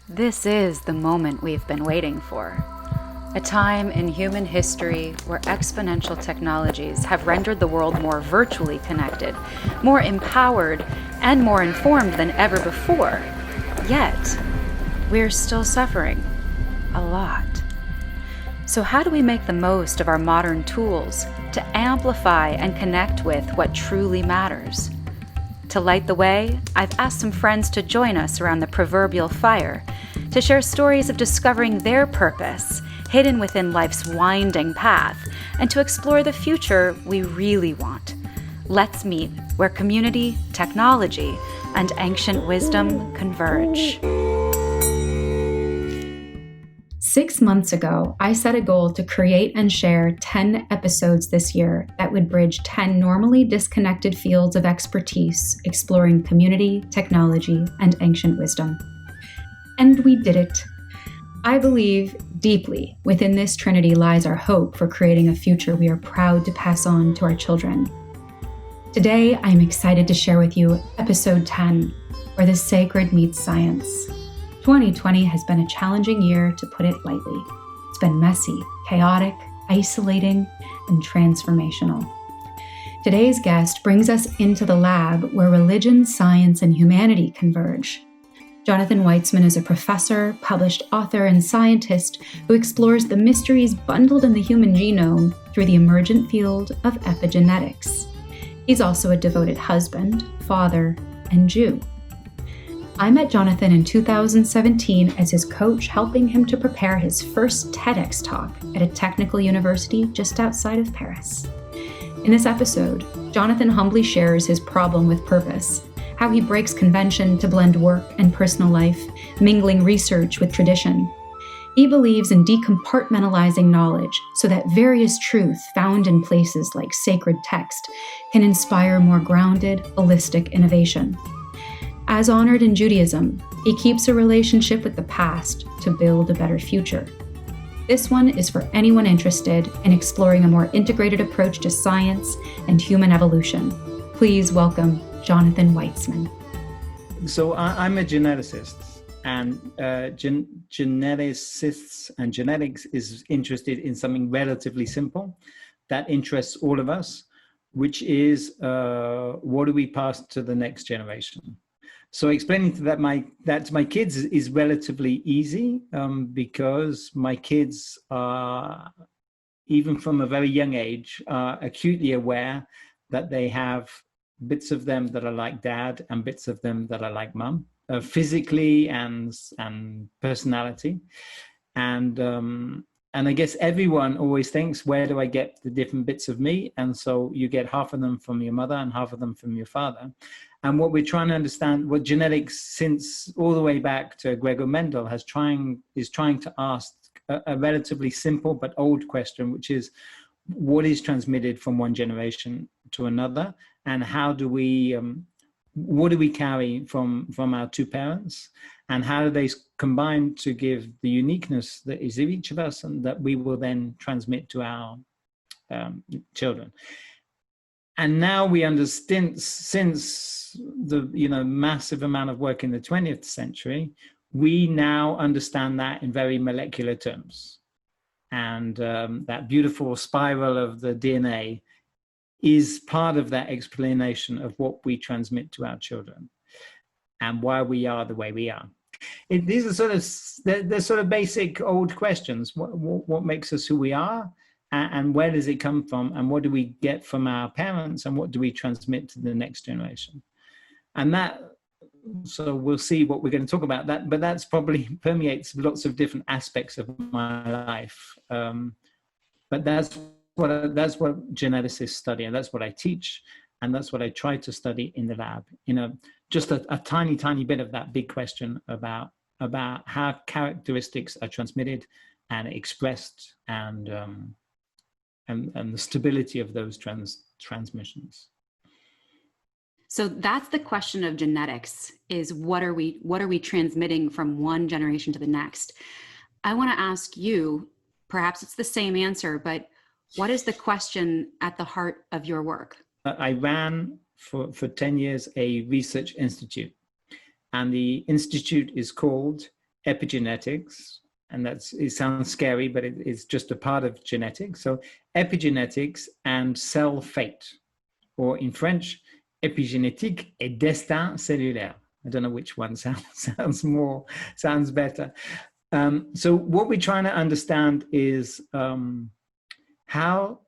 This is the moment we've been waiting for. A time in human history where exponential technologies have rendered the world more virtually connected, more empowered, and more informed than ever before. Yet, we're still suffering. A lot. So how do we make the most of our modern tools to amplify and connect with what truly matters? To light the way, I've asked some friends to join us around the proverbial fire to share stories of discovering their purpose hidden within life's winding path and to explore the future we really want. Let's meet where community, technology, and ancient wisdom converge. 6 months ago, I set a goal to create and share 10 episodes this year that would bridge 10 normally disconnected fields of expertise exploring community, technology, and ancient wisdom. And we did it. I believe deeply within this trinity lies our hope for creating a future we are proud to pass on to our children. Today, I am excited to share with you episode 10, where the sacred meets science. 2020 has been a challenging year, to put it lightly. It's been messy, chaotic, isolating, and transformational. Today's guest brings us into the lab where religion, science, and humanity converge. Jonathan Weitzman is a professor, published author, and scientist who explores the mysteries bundled in the human genome through the emergent field of epigenetics. He's also a devoted husband, father, and Jew. I met Jonathan in 2017 as his coach, helping him to prepare his first TEDx talk at a technical university just outside of Paris. In this episode, Jonathan humbly shares his problem with purpose, how he breaks convention to blend work and personal life, mingling research with tradition. He believes in decompartmentalizing knowledge so that various truths found in places like sacred text can inspire more grounded, holistic innovation. As honored in Judaism, he keeps a relationship with the past to build a better future. This one is for anyone interested in exploring a more integrated approach to science and human evolution. Please welcome Jonathan Weitzman. So I'm a geneticist, and geneticists and genetics is interested in something relatively simple that interests all of us, which is what do we pass to the next generation? So explaining that to my kids is relatively easy because my kids are, even from a very young age, acutely aware that they have bits of them that are like dad and bits of them that are like mum, physically and personality. And I guess everyone always thinks, where do I get the different bits of me? And so you get half of them from your mother and half of them from your father. And what we're trying to understand, what genetics, since all the way back to Gregor Mendel, is trying to ask a relatively simple but old question, which is, what is transmitted from one generation to another, and how do we, what do we carry from our two parents, and how do they combine to give the uniqueness that is in each of us, and that we will then transmit to our children. And now we understand, since the massive amount of work in the 20th century, we now understand that in very molecular terms. And that beautiful spiral of the DNA is part of that explanation of what we transmit to our children and why we are the way we are. These are sort of basic old questions. What makes us who we are, and where does it come from, and what do we get from our parents, and what do we transmit to the next generation? And so we'll see what we're going to talk about that, but that's probably permeates lots of different aspects of my life. But that's what geneticists study, and that's what I teach, and that's what I try to study in the lab. Just a tiny bit of that big question about how characteristics are transmitted and expressed, and the stability of those transmissions. So that's the question of genetics, is what are we transmitting from one generation to the next? I want to ask you, perhaps it's the same answer, but what is the question at the heart of your work? I ran for 10 years a research institute, and the institute is called epigenetics, and it sounds scary, but it's just a part of genetics. So epigenetics and cell fate, or in French, épigénétique et destin cellulaire. I don't know which one sounds better. So what we're trying to understand is how.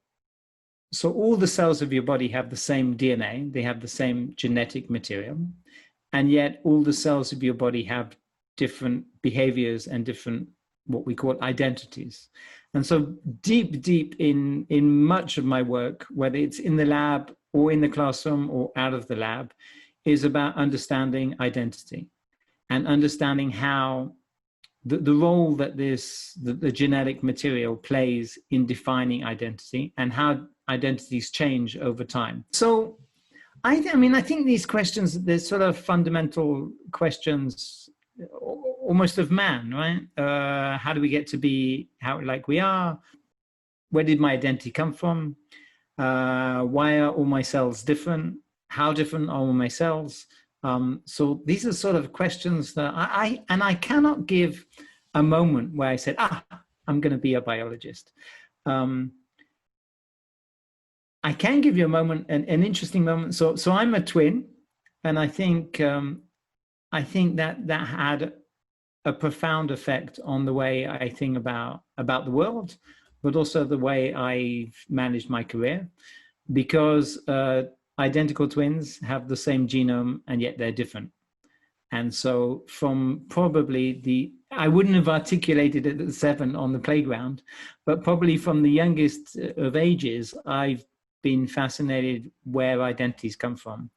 So all the cells of your body have the same DNA, they have the same genetic material, and yet all the cells of your body have different behaviors and different, what we call identities. And so deep in much of my work, whether it's in the lab or in the classroom or out of the lab, is about understanding identity and understanding how the role that the genetic material plays in defining identity and how identities change over time. So I think these questions, they're sort of fundamental questions almost of man, right? How do we get to be like we are? Where did my identity come from? Why are all my cells different? How different are all my cells? So these are sort of questions that I cannot give a moment where I said, I'm going to be a biologist. I can give you a moment, an interesting moment. So I'm a twin, and I think that had a profound effect on the way I think about the world, but also the way I've managed my career, because identical twins have the same genome and yet they're different. And so from probably I wouldn't have articulated it at 7 on the playground, but probably from the youngest of ages, I've been fascinated where identities come from.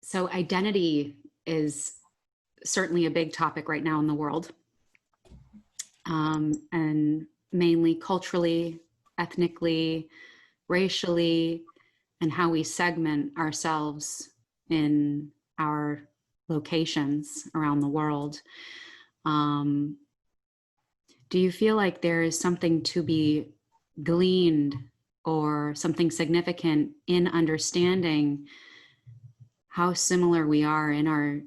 So identity is certainly a big topic right now in the world, and mainly culturally, ethnically, racially, and how we segment ourselves in our locations around the world. Do you feel like there is something to be gleaned or something significant in understanding how similar we are in our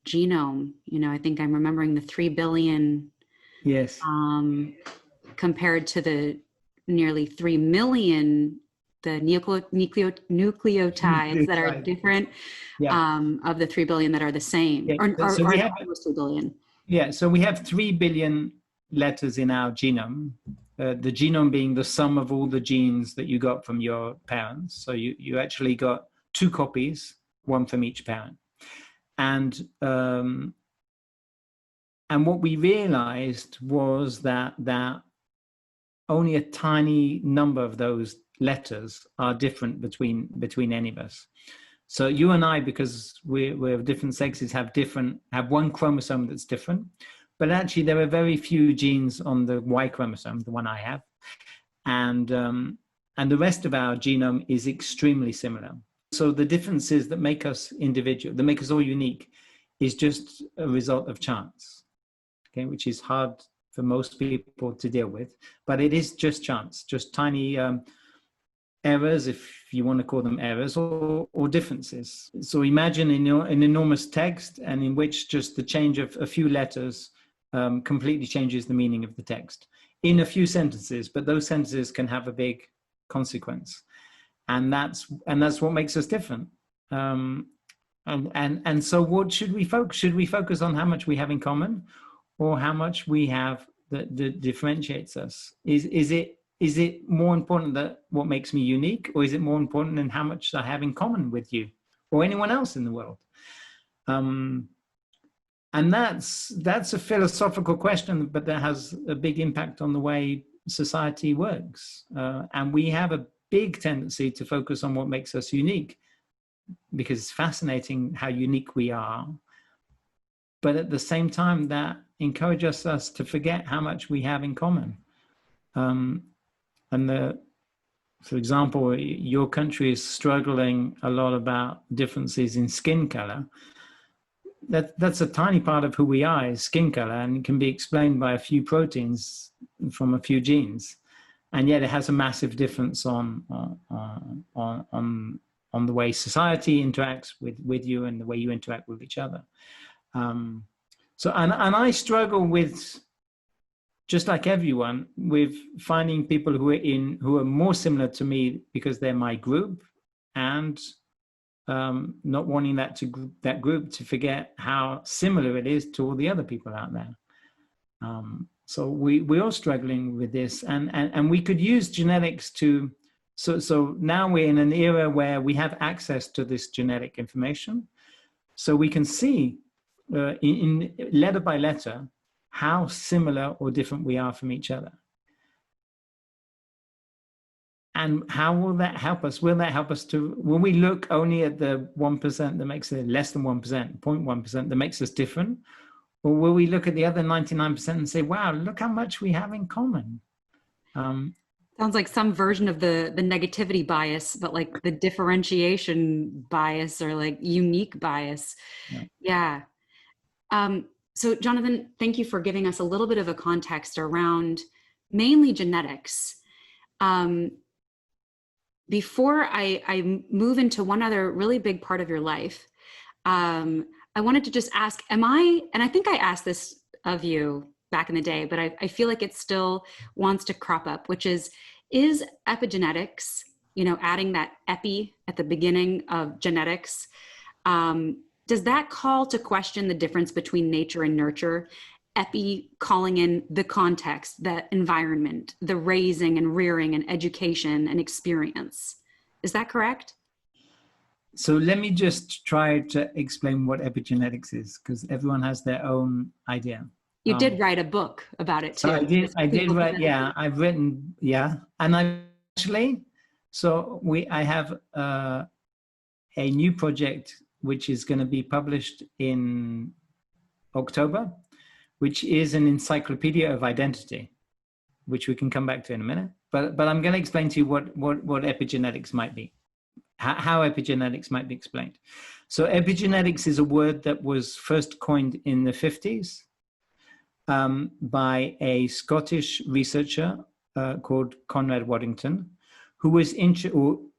genome? I think I'm remembering the 3 billion, yes, compared to the nearly 3 million, the nucleotides that are different, of the 3 billion that are the same, so we have almost 3 billion. Yeah, so we have 3 billion letters in our genome, the genome being the sum of all the genes that you got from your parents. So you actually got 2 copies, one from each parent. And what we realized was that only a tiny number of those letters are different between any of us. So you and I, because we're of different sexes, have one chromosome that's different, but actually there are very few genes on the Y chromosome, the one I have, and the rest of our genome is extremely similar. So the differences that make us individual, that make us all unique, is just a result of chance, okay, which is hard for most people to deal with, but it is just chance, just tiny errors, if you want to call them errors, or differences. So imagine an enormous text, and in which just the change of a few letters completely changes the meaning of the text in a few sentences, but those sentences can have a big consequence, and that's what makes us different. And so what should we focus? Should we focus on how much we have in common, or how much we have that differentiates us? Is it more important that what makes me unique, or is it more important than how much I have in common with you or anyone else in the world? And that's a philosophical question, but that has a big impact on the way society works. And we have a big tendency to focus on what makes us unique, because it's fascinating how unique we are. But at the same time, that encourages us to forget how much we have in common. For example, your country is struggling a lot about differences in skin color. That's a tiny part of who we are, is skin color, and it can be explained by a few proteins from a few genes, and yet it has a massive difference on the way society interacts with you and the way you interact with each other. So, and I struggle with, just like everyone, with finding people who are more similar to me because they're my group, and not wanting that group to forget how similar it is to all the other people out there. So we're all struggling with this, and we could use genetics to. So now we're in an era where we have access to this genetic information, so we can see in letter by letter how similar or different we are from each other. And how will that help us? Will that help us will we look only at the 1% that makes it less than 1%, 0.1% that makes us different? Or will we look at the other 99% and say, wow, look how much we have in common? Sounds like some version of the negativity bias, but like the differentiation bias or like unique bias. Yeah. So Jonathan, thank you for giving us a little bit of a context around mainly genetics. Before I move into one other really big part of your life, I wanted to just ask, and I think I asked this of you back in the day, but I feel like it still wants to crop up, which is epigenetics, adding that epi at the beginning of genetics, does that call to question the difference between nature and nurture? Epi calling in the context, the environment, the raising and rearing and education and experience. Is that correct? So let me just try to explain what epigenetics is, because everyone has their own idea. You did write a book about it too. So I did write, yeah, I've written, yeah. And I have a new project which is going to be published in October, which is an encyclopedia of identity, which we can come back to in a minute. But I'm going to explain to you what epigenetics might be, how epigenetics might be explained. So epigenetics is a word that was first coined in the 50s by a Scottish researcher called Conrad Waddington, who was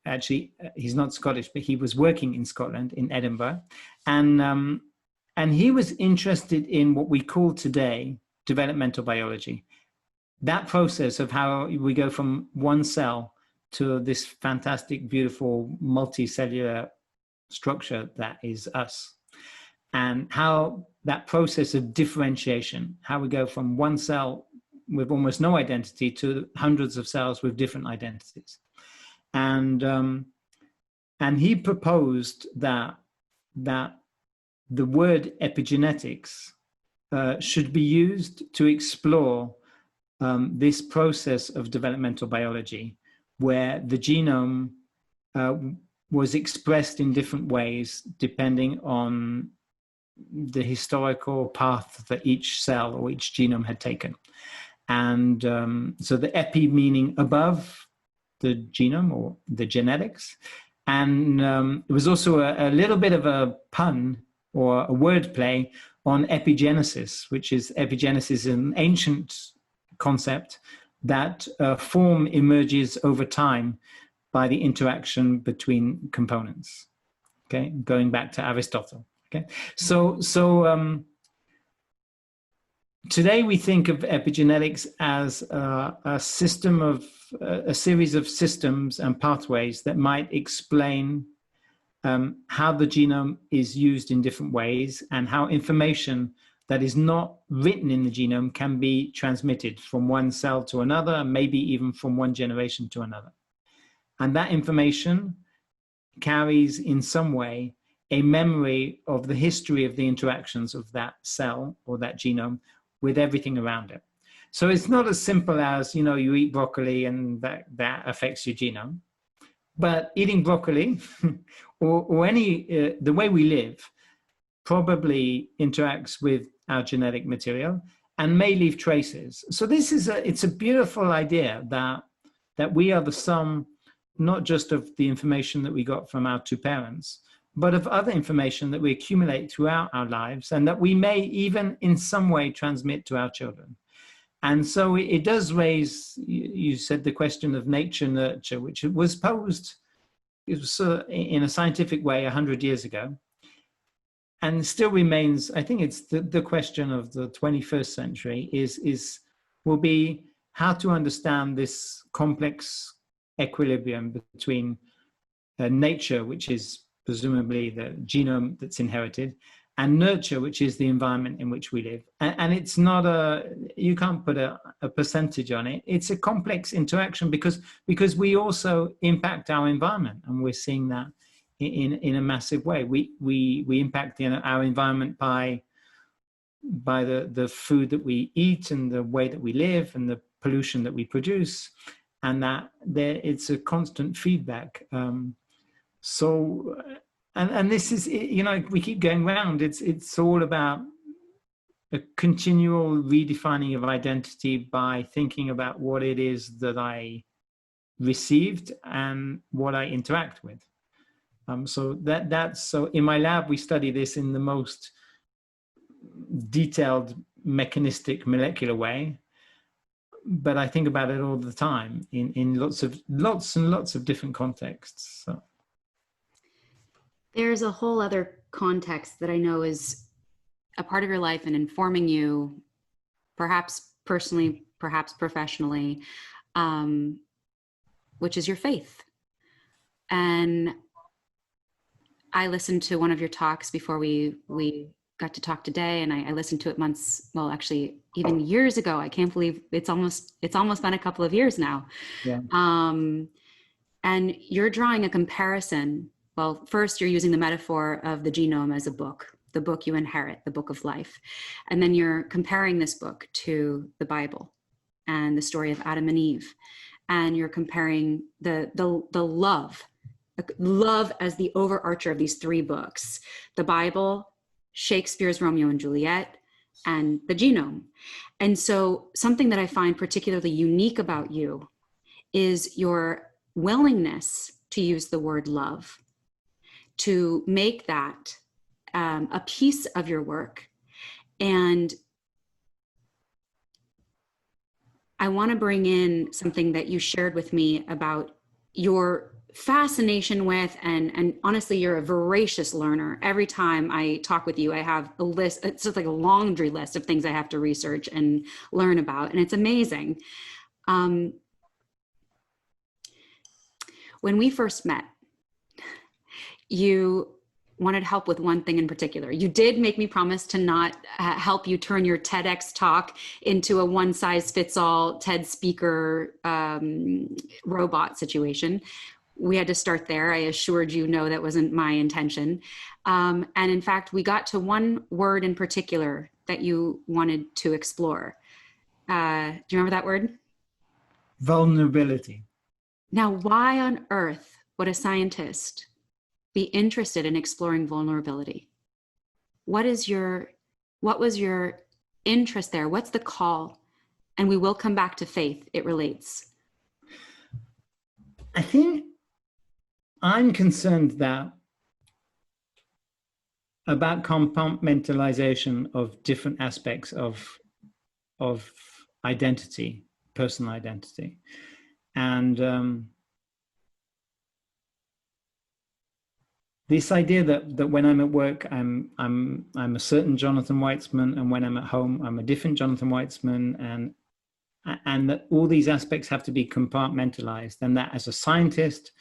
actually he's not Scottish, but he was working in Scotland, in Edinburgh, and he was interested in what we call today developmental biology. That process of how we go from one cell to this fantastic, beautiful, multicellular structure that is us. And how that process of differentiation, how we go from one cell with almost no identity to hundreds of cells with different identities. And he proposed that the word epigenetics should be used to explore this process of developmental biology, where the genome was expressed in different ways depending on the historical path that each cell or each genome had taken. And so the epi meaning above the genome or the genetics. And it was also a little bit of a pun or a word play on epigenesis, which is an ancient concept that form emerges over time by the interaction between components. Okay, going back to Aristotle. Okay, so today we think of epigenetics as a series of systems and pathways that might explain how the genome is used in different ways, and how information that is not written in the genome can be transmitted from one cell to another, and maybe even from one generation to another. And that information carries in some way a memory of the history of the interactions of that cell or that genome with everything around it. So it's not as simple as, you eat broccoli and that affects your genome. But eating broccoli or any, the way we live probably interacts with our genetic material and may leave traces. So it's a beautiful idea that we are the sum, not just of the information that we got from our two parents, but of other information that we accumulate throughout our lives, and that we may even in some way transmit to our children. And so it does raise, you said, the question of nature nurture, which was posed in a scientific way 100 years ago. and still remains, I think it's the question of the 21st century will be how to understand this complex equilibrium between nature, which is presumably the genome that's inherited, and nurture, which is the environment in which we live. And it's not you can't put a percentage on it. It's a complex interaction because we also impact our environment, and we're seeing that in a massive way. We impact our environment by the food that we eat and the way that we live and the pollution that we produce, and that it's a constant feedback. And this is, we keep going round. It's all about a continual redefining of identity by thinking about what it is that I received and what I interact with. So so in my lab, we study this in the most detailed, mechanistic, molecular way. But I think about it all the time in lots and lots of different contexts. So. There's a whole other context that I know is a part of your life and informing you, perhaps personally, perhaps professionally, which is your faith. And I listened to one of your talks before we got to talk today, and I listened to it actually even years ago. I can't believe it's almost been a couple of years now. Yeah. And you're drawing a comparison. Well, first you're using the metaphor of the genome as a book, the book you inherit, the book of life. And then you're comparing this book to the Bible and the story of Adam and Eve. And you're comparing the love as the overarcher of these three books: the Bible, Shakespeare's Romeo and Juliet, and the genome. And so something that I find particularly unique about you is your willingness to use the word love, to make that a piece of your work. And I want to bring in something that you shared with me about your fascination with, and honestly, you're a voracious learner. Every time I talk with you, I have a list. It's just like a laundry list of things I have to research and learn about, and it's amazing. When we first met, you wanted help with one thing in particular. You did make me promise to not help you turn your TEDx talk into a one-size-fits-all TED speaker robot situation. We had to start there. I assured you, no, that wasn't my intention. And in fact, we got to one word in particular that you wanted to explore. Do you remember that word? Vulnerability. Now, why on earth would a scientist be interested in exploring vulnerability? What was your interest there? What's the call? And we will come back to faith. It relates. I think I'm concerned about compartmentalization of different aspects of identity, personal identity. And this idea that when I'm at work, I'm a certain Jonathan Weitzman, and when I'm at home, I'm a different Jonathan Weitzman, and that all these aspects have to be compartmentalized, and that as a scientist,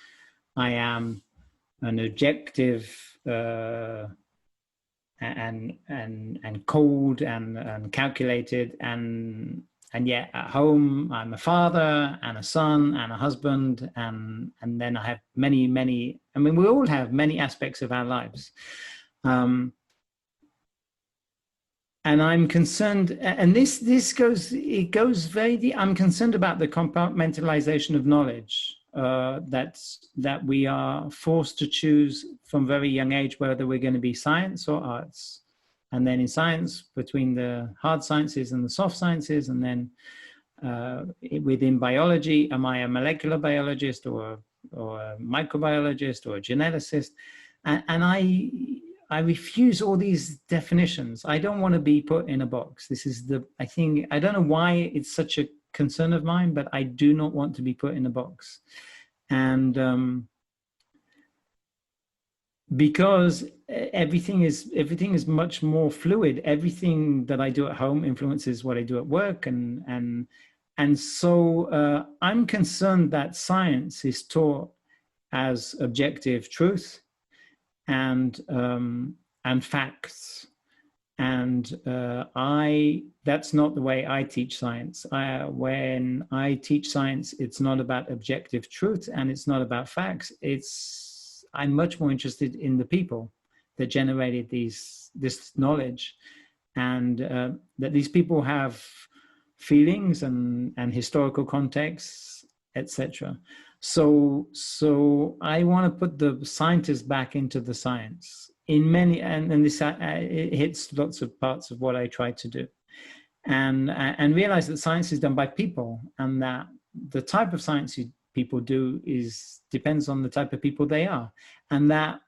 I am an objective and cold and calculated, and yet at home I'm a father and a son and a husband, and then I have many. I mean, we all have many aspects of our lives, and I'm concerned. And this goes very deep. I'm concerned about the compartmentalization of knowledge. That we are forced to choose from very young age whether we're going to be science or arts, and then in science between the hard sciences and the soft sciences, and then within biology, am I a molecular biologist or a microbiologist or a geneticist? And I refuse all these definitions. I don't want to be put in a box. This is I don't know why it's such a concern of mine, but I do not want to be put in a box. And because everything is much more fluid. Everything that I do at home influences what I do at work, and so I'm concerned that science is taught as objective truth and facts, and that's not the way I teach science. When I teach science, it's not about objective truth and it's not about facts. I'm much more interested in the people that generated this knowledge, and that these people have feelings and historical contexts, etc. So I want to put the scientists back into the science in many, and this it hits lots of parts of what I try to do, and realize that science is done by people, and that the type of science people do depends on the type of people they are, and that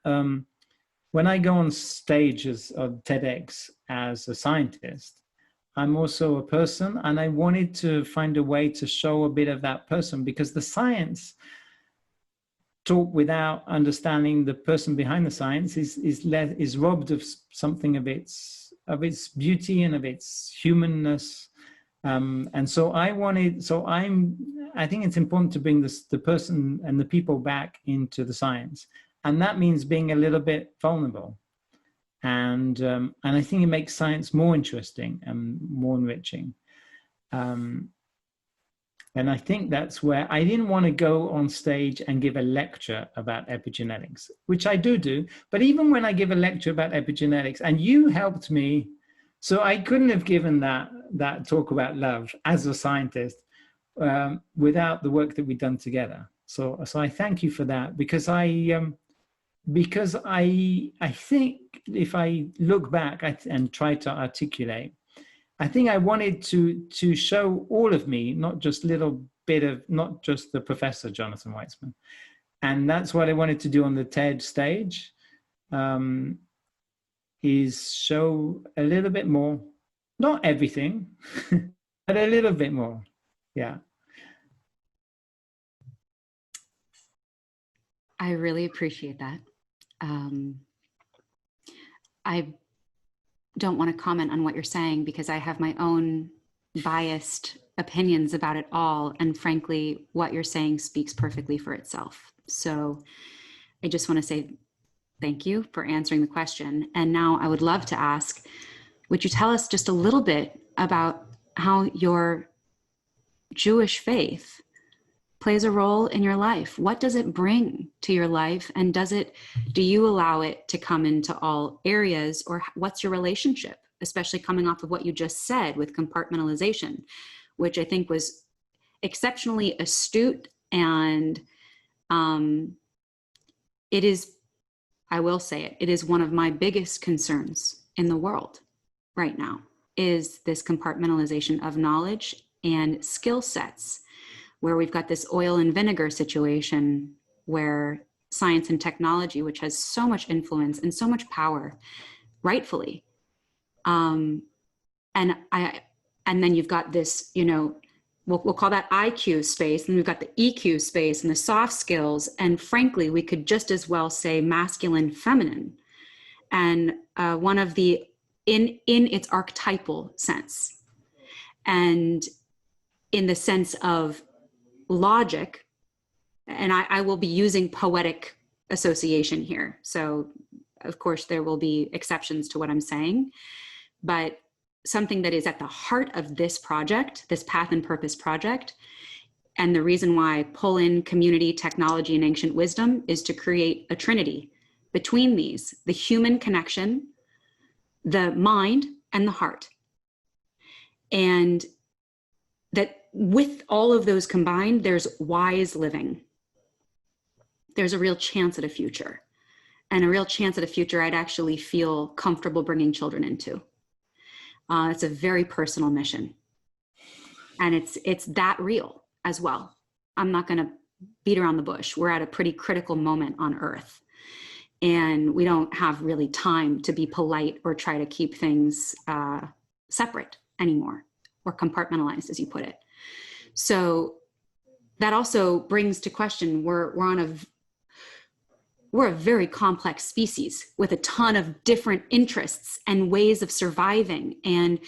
when I go on stage as TEDx as a scientist, I'm also a person, and I wanted to find a way to show a bit of that person, because the science talk without understanding the person behind the science is robbed of something of its beauty and of its humanness. And so I think it's important to bring the person and the people back into the science, and that means being a little bit vulnerable. And I think it makes science more interesting and more enriching. And I think that's where I didn't want to go on stage and give a lecture about epigenetics, which I do. But even when I give a lecture about epigenetics, and you helped me, so I couldn't have given that talk about love as a scientist without the work that we've done together. So I thank you for that, because I think if I look back and try to articulate, I think I wanted to show all of me, not just not just the Professor Jonathan Weitzman. And that's what I wanted to do on the TED stage, is show a little bit more, not everything, but a little bit more. Yeah. I really appreciate that. I don't want to comment on what you're saying because I have my own biased opinions about it all. And frankly, what you're saying speaks perfectly for itself. So I just want to say thank you for answering the question. And now I would love to ask, would you tell us just a little bit about how your Jewish faith plays a role in your life? What does it bring to your life? And do you allow it to come into all areas, or what's your relationship, especially coming off of what you just said with compartmentalization, which I think was exceptionally astute. And it is, I will say it is one of my biggest concerns in the world right now, is this compartmentalization of knowledge and skill sets, where we've got this oil and vinegar situation where science and technology, which has so much influence and so much power, rightfully. And then you've got this, we'll call that IQ space, and we've got the EQ space and the soft skills. And frankly, we could just as well say masculine, feminine, and one of the, in its archetypal sense, and in the sense of logic, and I will be using poetic association here. So of course there will be exceptions to what I'm saying, but something that is at the heart of this project, this Path and Purpose project, and the reason why I pull in community, technology, and ancient wisdom is to create a trinity between these: the human connection, the mind, and the heart. And that with all of those combined, there's wise living. There's a real chance at a future, and a real chance at a future I'd actually feel comfortable bringing children into. It's a very personal mission, and it's that real as well. I'm not going to beat around the bush. We're at a pretty critical moment on Earth, and we don't have really time to be polite or try to keep things separate anymore, or compartmentalized, as you put it. So that also brings to question, we're we're a very complex species with a ton of different interests and ways of surviving. And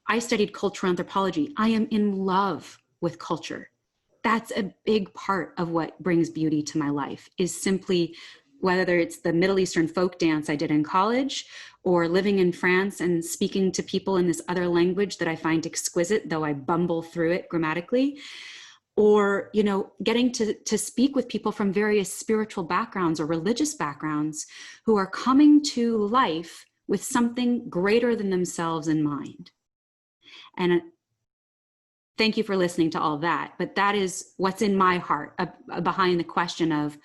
I studied cultural anthropology. I am in love with culture. That's a big part of what brings beauty to my life, is simply, whether it's the Middle Eastern folk dance I did in college, or living in France and speaking to people in this other language that I find exquisite, though I bumble through it grammatically, or, you know, getting to speak with people from various spiritual backgrounds or religious backgrounds who are coming to life with something greater than themselves in mind. And thank you for listening to all that, but that is what's in my heart behind the question of,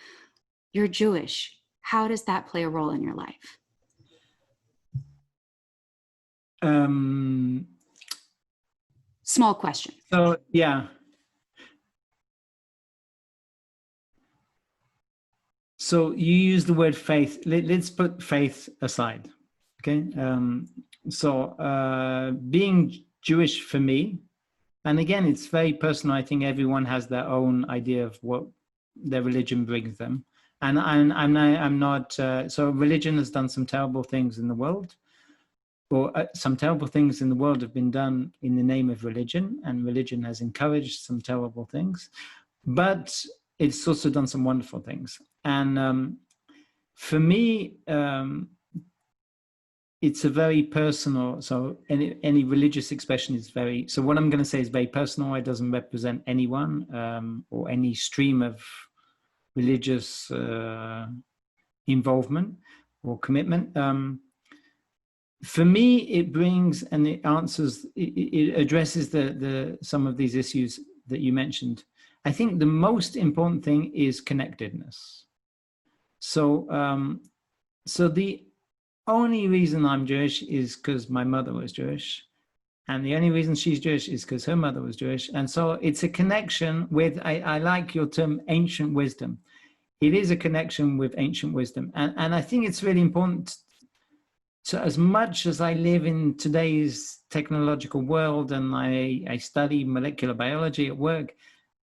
you're Jewish. How does that play a role in your life? Small question. So, yeah. So you use the word faith. Let's put faith aside, okay? Being Jewish for me, and again, it's very personal. I think everyone has their own idea of what their religion brings them. And I'm not. So religion has done some terrible things in the world, or some terrible things in the world have been done in the name of religion, and religion has encouraged some terrible things. But it's also done some wonderful things. And for me, it's a very personal, so any religious expression is very, so what I'm going to say is very personal. It doesn't represent anyone or any stream of religious involvement or commitment. For me, it brings and it answers, it addresses some of these issues that you mentioned. I think the most important thing is connectedness. So the only reason I'm Jewish is because my mother was Jewish. And the only reason she's Jewish is because her mother was Jewish. And so it's a connection with, I like your term, ancient wisdom. It is a connection with ancient wisdom. And I think it's really important. So as much as I live in today's technological world and I study molecular biology at work,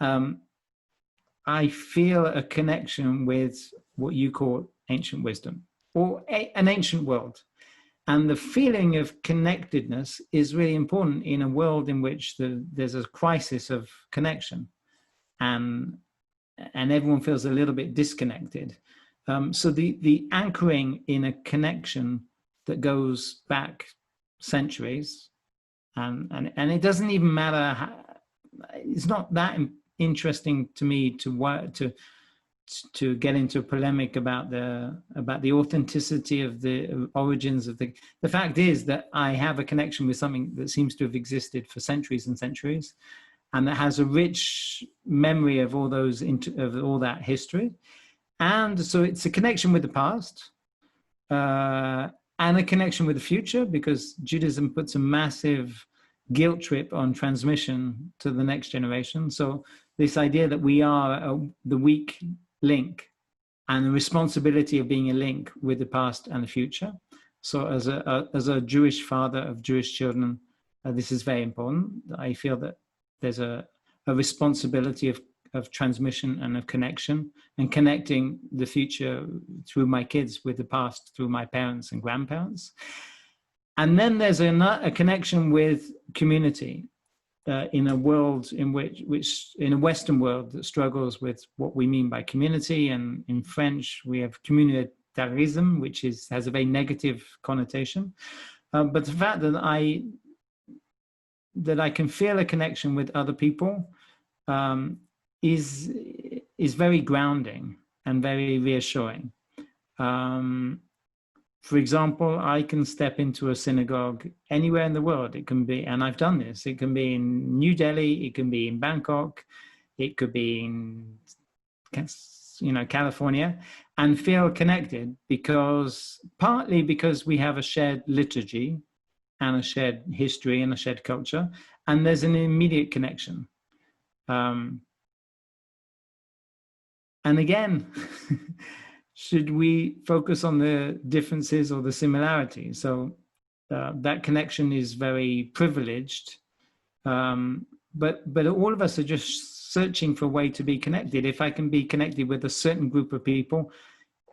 I feel a connection with what you call ancient wisdom or an ancient world. And the feeling of connectedness is really important in a world in which there's a crisis of connection and everyone feels a little bit disconnected. So the anchoring in a connection that goes back centuries, and it doesn't even matter how, it's not that interesting to me to get into a polemic about the authenticity of the origins of the fact is that I have a connection with something that seems to have existed for centuries and centuries, and that has a rich memory of all those of all that history. And so it's a connection with the past and a connection with the future, because Judaism puts a massive guilt trip on transmission to the next generation. So this idea that we are the weak link and the responsibility of being a link with the past and the future. So as a Jewish father of Jewish children, this is very important. I feel that there's a responsibility of transmission and of connection, and connecting the future through my kids with the past through my parents and grandparents. And then there's a connection with community in a world in which in a Western world that struggles with what we mean by community. And in French, we have communautarism, which has a very negative connotation. But the fact that I can feel a connection with other people is very grounding and very reassuring. For example, I can step into a synagogue anywhere in the world. It can be, and I've done this, it can be in New Delhi, it can be in Bangkok, it could be in, California, and feel connected partly because we have a shared liturgy and a shared history and a shared culture, and there's an immediate connection. And again, should we focus on the differences or the similarities? So that connection is very privileged, but all of us are just searching for a way to be connected. If I can be connected with a certain group of people,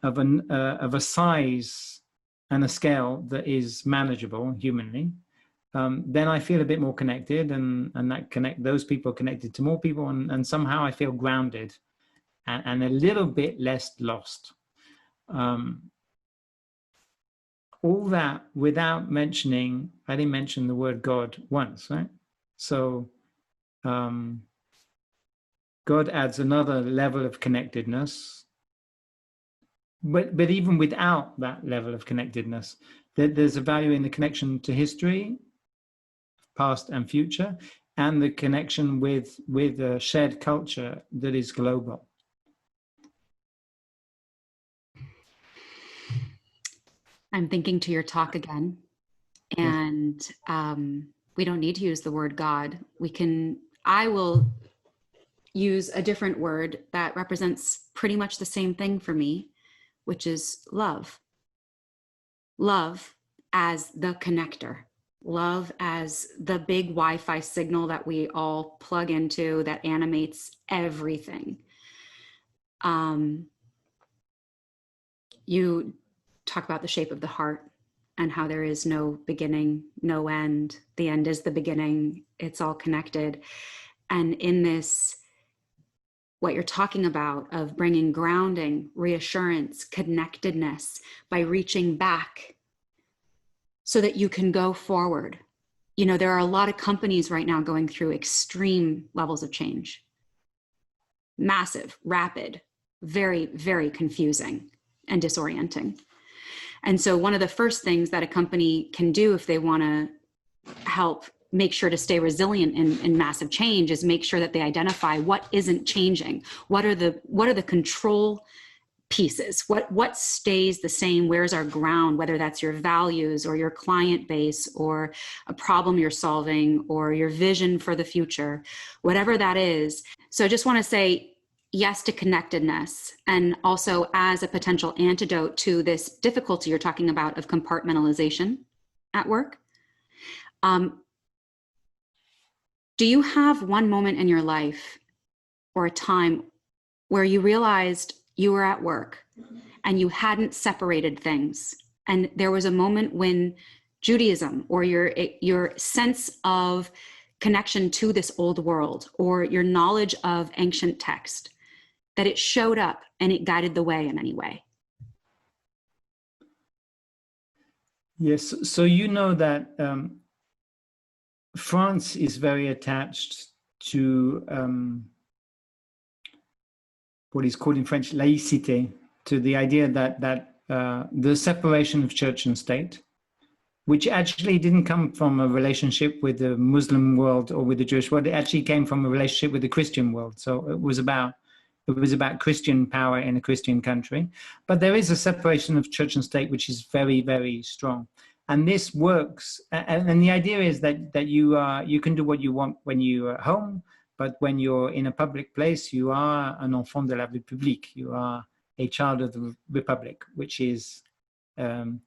of a size and a scale that is manageable humanly, then I feel a bit more connected, and those people are connected to more people, and somehow I feel grounded and a little bit less lost. All that without mentioning, I didn't mention the word God once, right? So God adds another level of connectedness. But even without that level of connectedness, there's a value in the connection to history, past and future, and the connection with a shared culture that is global. I'm thinking to your talk again, and we don't need to use the word God. I will use a different word that represents pretty much the same thing for me, which is love. Love as the connector. Love as the big Wi-Fi signal that we all plug into that animates everything. You talk about the shape of the heart and how there is no beginning, no end. The end is the beginning. It's all connected. And in this, what you're talking about of bringing grounding, reassurance, connectedness by reaching back so that you can go forward. You know, there are a lot of companies right now going through extreme levels of change. Massive, rapid, very, very confusing and disorienting. And so one of the first things that a company can do if they want to help make sure to stay resilient in massive change is make sure that they identify what isn't changing. What are the control pieces? What stays the same? Where's our ground? Whether that's your values or your client base or a problem you're solving or your vision for the future, whatever that is. So I just want to say yes to connectedness, and also as a potential antidote to this difficulty you're talking about of compartmentalization at work. Do you have one moment in your life or a time where you realized you were at work and you hadn't separated things, and there was a moment when Judaism or your sense of connection to this old world or your knowledge of ancient text, that it showed up and it guided the way in any way? Yes, so you know that France is very attached to what is called in French laïcité, to the idea that the separation of church and state, which actually didn't come from a relationship with the Muslim world or with the Jewish world. It actually came from a relationship with the Christian world. So it was about Christian power in a Christian country. But there is a separation of church and state, which is very, very strong. And this works. And the idea is that you can do what you want when you're at home, but when you're in a public place, you are un enfant de la République. You are a child of the Republic, which is laïque.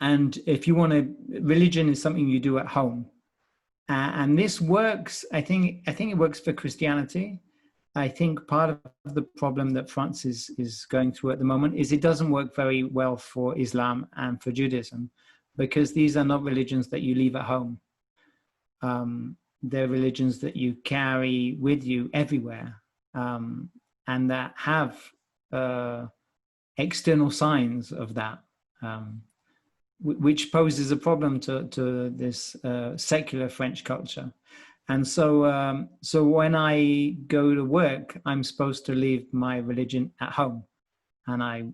And if you want to, religion is something you do at home. And this works, I think it works for Christianity. I think part of the problem that France is going through at the moment is it doesn't work very well for Islam and for Judaism, because these are not religions that you leave at home. They're religions that you carry with you everywhere, and that have external signs of that, which poses a problem to this secular French culture. And so when I go to work, I'm supposed to leave my religion at home, and I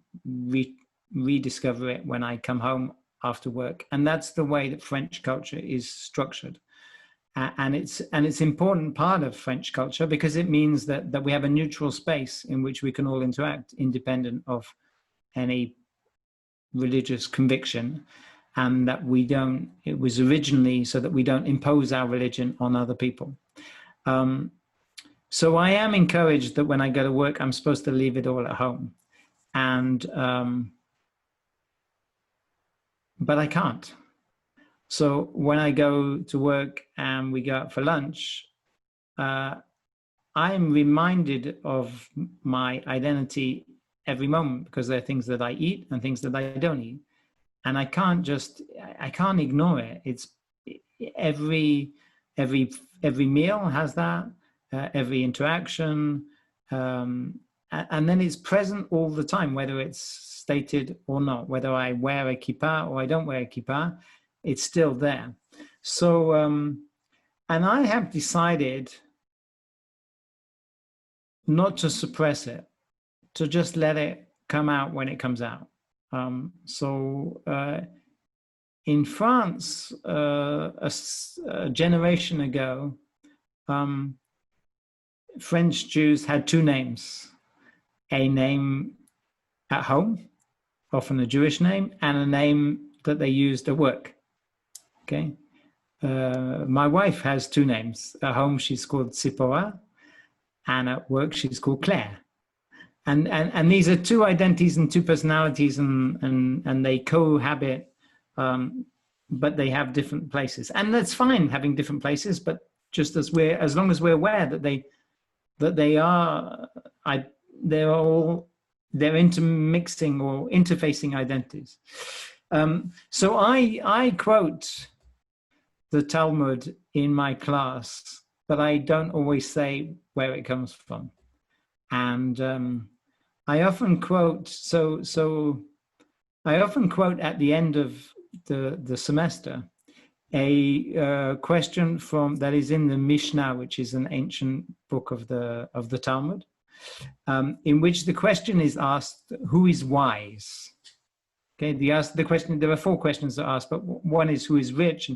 rediscover it when I come home after work. And that's the way that French culture is structured. And it's an important part of French culture, because it means that we have a neutral space in which we can all interact independent of any religious conviction, and that it was originally so that we don't impose our religion on other people. So I am encouraged that when I go to work, I'm supposed to leave it all at home. But I can't. So when I go to work and we go out for lunch, I'm reminded of my identity every moment, because there are things that I eat and things that I don't eat. And I can't ignore it. It's every meal has that, every interaction, and then it's present all the time, whether it's stated or not, whether I wear a kippah or I don't wear a kippah, it's still there. So, and I have decided not to suppress it, to just let it come out when it comes out. In France, a generation ago, French Jews had two names: a name at home, often a Jewish name, and a name that they used at work. Okay. My wife has two names. At home, she's called Tzipora, and at work, she's called Claire. And these are two identities and two personalities, and they cohabit, but they have different places, and that's fine having different places. But just as long as we're aware that they're intermixing or interfacing identities. So I quote the Talmud in my class, but I don't always say where it comes from. And I often quote, I often quote at the end of the semester a question that is in the Mishnah, which is an ancient book of the Talmud, in which the question is asked, who is wise? Okay, the question, there are four questions that are asked, but one is who is rich.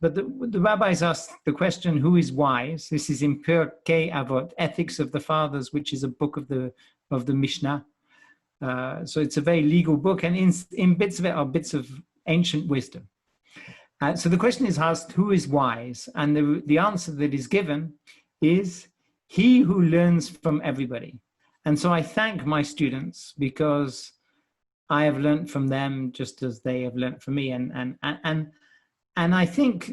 But the rabbis ask the question, who is wise? This is in Pirkei Avot, Ethics of the Fathers, which is a book of the Mishnah. So it's a very legal book, and in bits of it are bits of ancient wisdom. So the question is asked, who is wise? And the answer that is given is he who learns from everybody. And so I thank my students, because I have learned from them just as they have learned from me. And I think,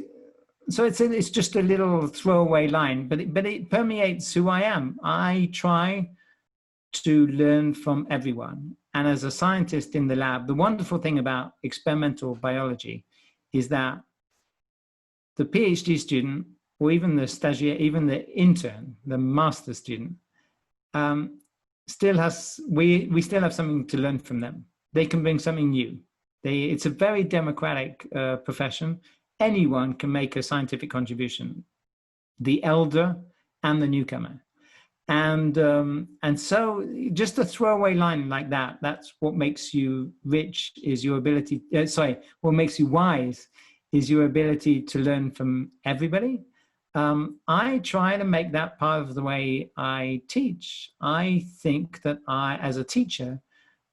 so it's just a little throwaway line, but it permeates who I am. I try to learn from everyone. And as a scientist in the lab, the wonderful thing about experimental biology is that the PhD student, or even the stagiaire, even the intern, the master student, still has, we still have something to learn from them. They can bring something new. It's a very democratic profession. Anyone can make a scientific contribution, the elder and the newcomer. And so just a throwaway line like that, that's what makes you rich, is your ability, what makes you wise is your ability to learn from everybody. I try to make that part of the way I teach. I think that as a teacher,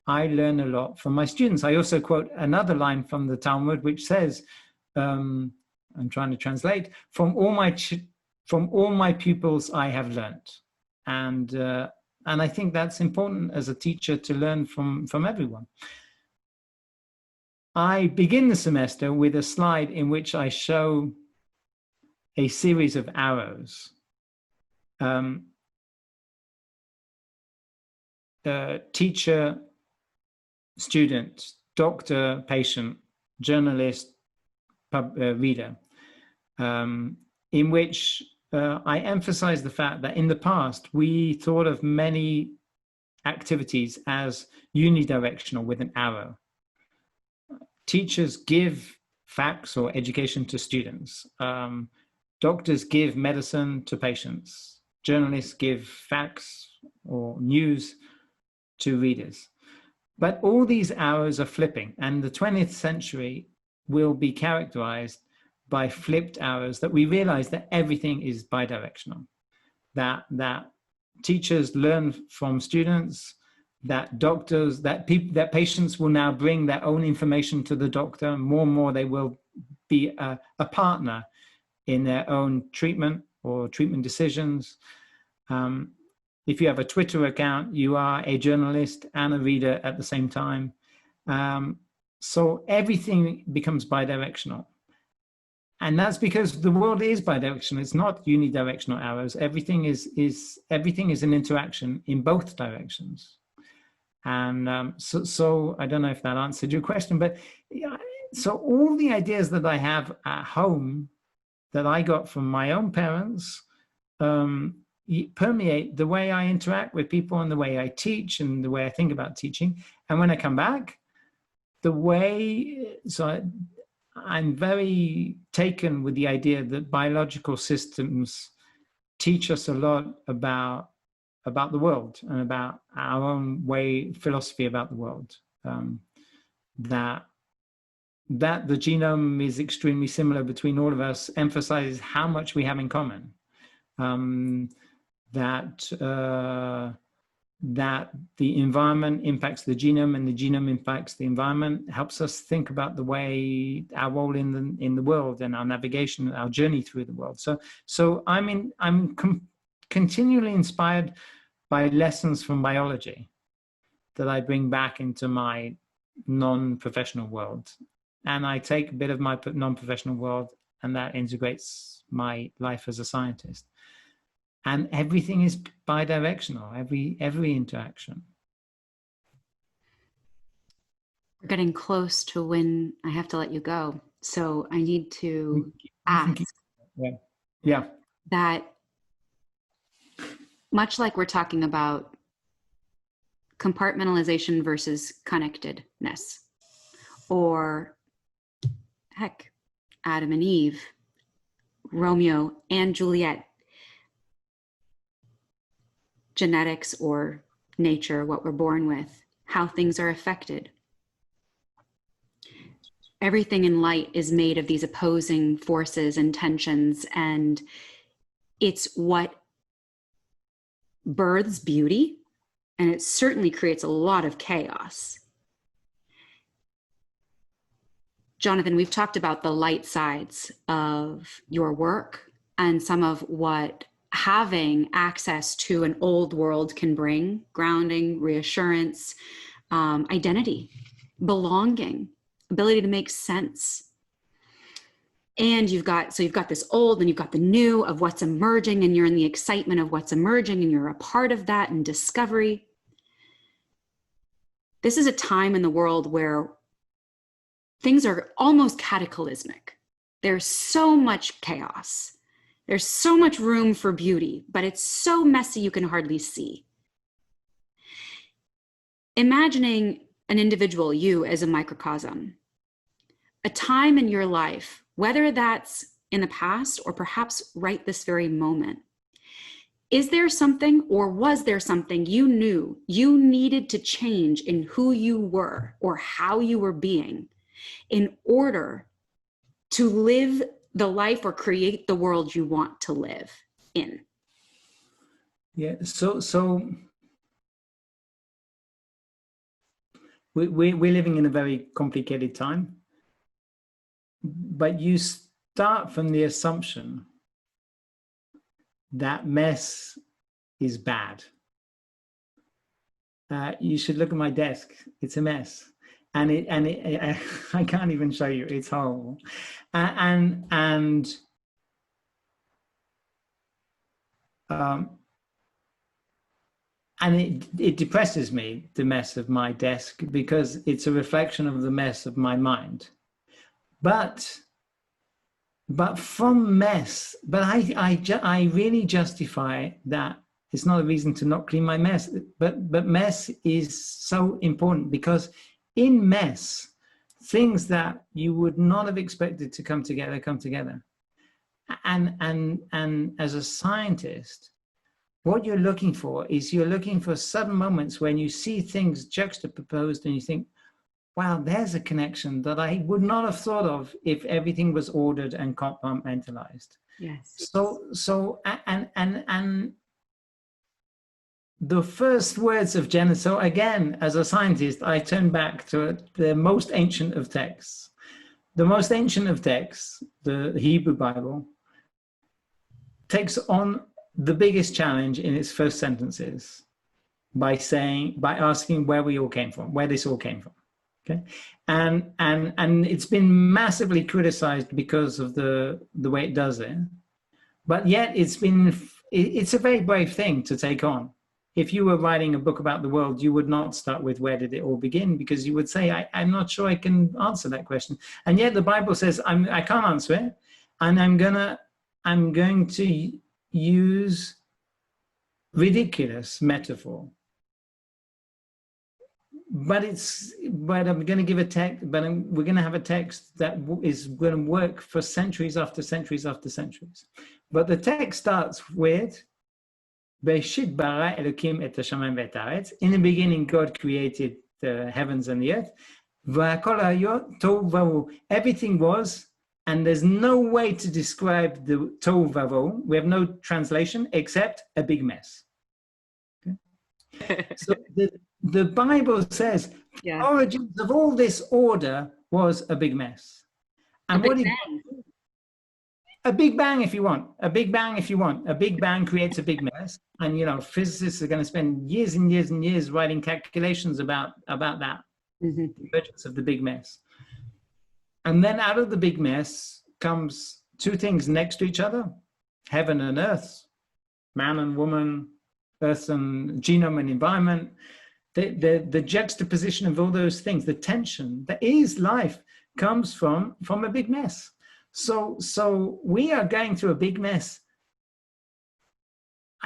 I learn a lot from my students. I also quote another line from the Talmud, which says, I'm trying to translate, from all my pupils I have learned. And I think that's important as a teacher, to learn from everyone. I begin the semester with a slide in which I show a series of arrows. Teacher, student, doctor, patient, journalist, reader, in which I emphasize the fact that in the past, we thought of many activities as unidirectional with an arrow. Teachers give facts or education to students. Doctors give medicine to patients. Journalists give facts or news to readers. But all these arrows are flipping, and the 20th century will be characterized by flipped arrows, that we realize that everything is bidirectional, that teachers learn from students, that doctors, that patients will now bring their own information to the doctor. More and more, they will be a partner in their own treatment or treatment decisions. If you have a Twitter account, you are a journalist and a reader at the same time. So everything becomes bidirectional. And that's because the world is bidirectional. It's not unidirectional arrows. Everything is an interaction in both directions. And so I don't know if that answered your question, but yeah, so all the ideas that I have at home that I got from my own parents permeate the way I interact with people and the way I teach and the way I think about teaching. And when I come back, I'm very taken with the idea that biological systems teach us a lot about the world and about our own philosophy about the world. That the genome is extremely similar between all of us emphasizes how much we have in common. That the environment impacts the genome and the genome impacts the environment helps us think about the way our role in the world and our navigation, our journey through the world. So I'm continually inspired by lessons from biology that I bring back into my non-professional world. And I take a bit of my non-professional world and that integrates my life as a scientist. And everything is bidirectional, every interaction. We're getting close to when I have to let you go. So I need to ask that, much like we're talking about compartmentalization versus connectedness, or heck, Adam and Eve, Romeo and Juliet, genetics or nature, what we're born with, how things are affected. Everything in light is made of these opposing forces and tensions, and it's what births beauty, and it certainly creates a lot of chaos. Jonathan, we've talked about the light sides of your work and some of what having access to an old world can bring: grounding, reassurance, identity, belonging, ability to make sense. And you've got this old and you've got the new of what's emerging, and you're in the excitement of what's emerging and you're a part of that and discovery. This is a time in the world where things are almost cataclysmic. There's so much chaos. There's so much room for beauty, but it's so messy you can hardly see. Imagining an individual, you as a microcosm, a time in your life, whether that's in the past or perhaps right this very moment. Is there something, or was there something you knew you needed to change in who you were or how you were being in order to live the life or create the world you want to live in? Yeah, so we're living in a very complicated time, but you start from the assumption that mess is bad. You should look at my desk. It's a mess. And I can't even show you. It's horrible. And it depresses me, the mess of my desk, because it's a reflection of the mess of my mind. But from mess, but I really justify that. It's not a reason to not clean my mess, but mess is so important, because in mess, things that you would not have expected to come together. And as a scientist, what you're looking for sudden moments when you see things juxtaposed and you think, wow, there's a connection that I would not have thought of if everything was ordered and compartmentalized. Yes. So the first words of Genesis. So again, as a scientist, I turn back to the most ancient of texts. The most ancient of texts, the Hebrew Bible, takes on the biggest challenge in its first sentences by asking where this all came from. Okay, and it's been massively criticized because of the way it does it, but yet it's a very brave thing to take on. If you were writing a book about the world, you would not start with where did it all begin, because you would say, I'm not sure I can answer that question. And yet the Bible says I can't answer it, and I'm going to use ridiculous metaphor. But I'm going to give a text, we're going to have a text that is going to work for centuries after centuries after centuries. But the text starts with Bereshit bara Elokim et hashamayim ve'et haaretz. In the beginning, God created the heavens and the earth. V'hakol hayot tohu va'ahu. Everything was, and there's no way to describe the tohu va'ahu. We have no translation except a big mess. Okay? So the Bible says the origins of all this order was a big mess. And what a big bang if you want. A big bang if you want. A big bang creates a big mess. And, you know, physicists are going to spend years and years and years writing calculations about that, the emergence of the big mess. And then out of the big mess comes two things next to each other, heaven and earth, man and woman, earth and genome and environment. The juxtaposition of all those things, the tension that is life, comes from a big mess. So we are going through a big mess.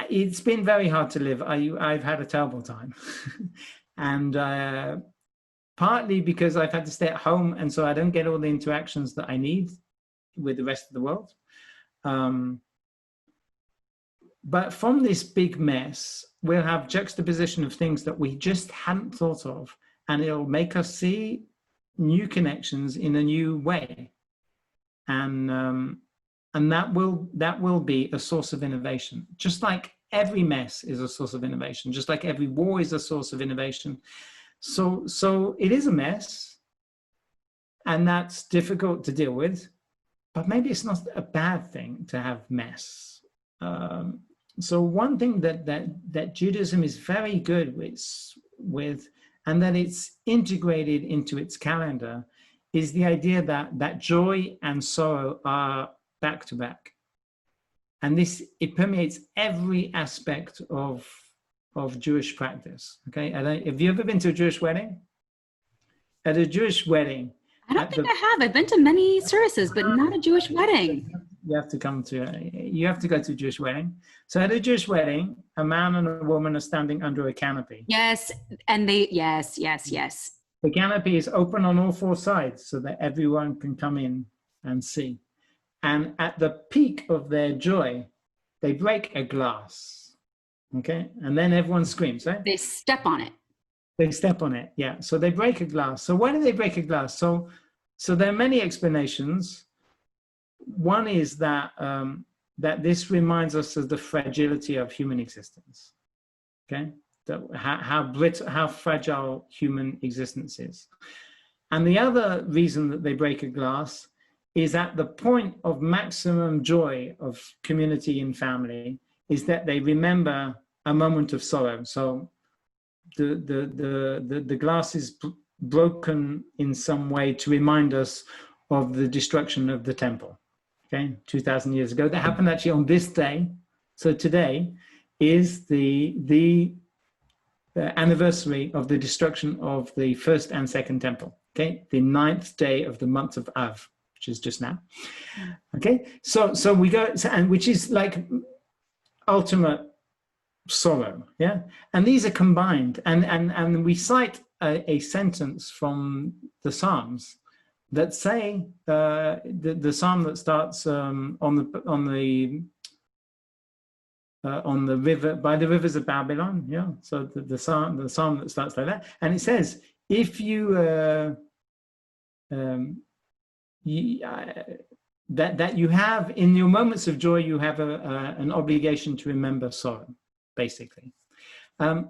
It's been very hard to live. I've had a terrible time. And partly because I've had to stay at home, and so I don't get all the interactions that I need with the rest of the world. But from this big mess, we'll have juxtaposition of things that we just hadn't thought of, and it'll make us see new connections in a new way. And that will be a source of innovation, just like every mess is a source of innovation, just like every war is a source of innovation. So it is a mess, and that's difficult to deal with, but maybe it's not a bad thing to have mess. So one thing that Judaism is very good with, and that it's integrated into its calendar, is the idea that joy and sorrow are back to back. And it permeates every aspect of Jewish practice. Okay, have you ever been to a Jewish wedding? At a Jewish wedding, I don't think I have. I've been to many services, but not a Jewish wedding. You have to go to a Jewish wedding. So at a Jewish wedding, a man and a woman are standing under a canopy. Yes, and yes. The canopy is open on all four sides so that everyone can come in and see. And at the peak of their joy, they break a glass. Okay, and then everyone screams, right? They step on it. They step on it, yeah. So they break a glass. So why do they break a glass? So there are many explanations. One is that this reminds us of the fragility of human existence. Okay, how fragile human existence is. And the other reason that they break a glass is at the point of maximum joy of community and family, is that they remember a moment of sorrow. So the glass is broken in some way to remind us of the destruction of the temple, okay, 2,000 years ago. That happened actually on this day. So today is the anniversary of the destruction of the first and second temple, okay, the 9th day of the month of Av, which is just now. Okay, so we go, and which is like ultimate sorrow, yeah, and these are combined, and we cite a sentence from the Psalms that say the psalm that starts on the river, by the rivers of Babylon, yeah. So the psalm that starts like that, and it says, if that you have in your moments of joy, you have an obligation to remember sorrow, basically. And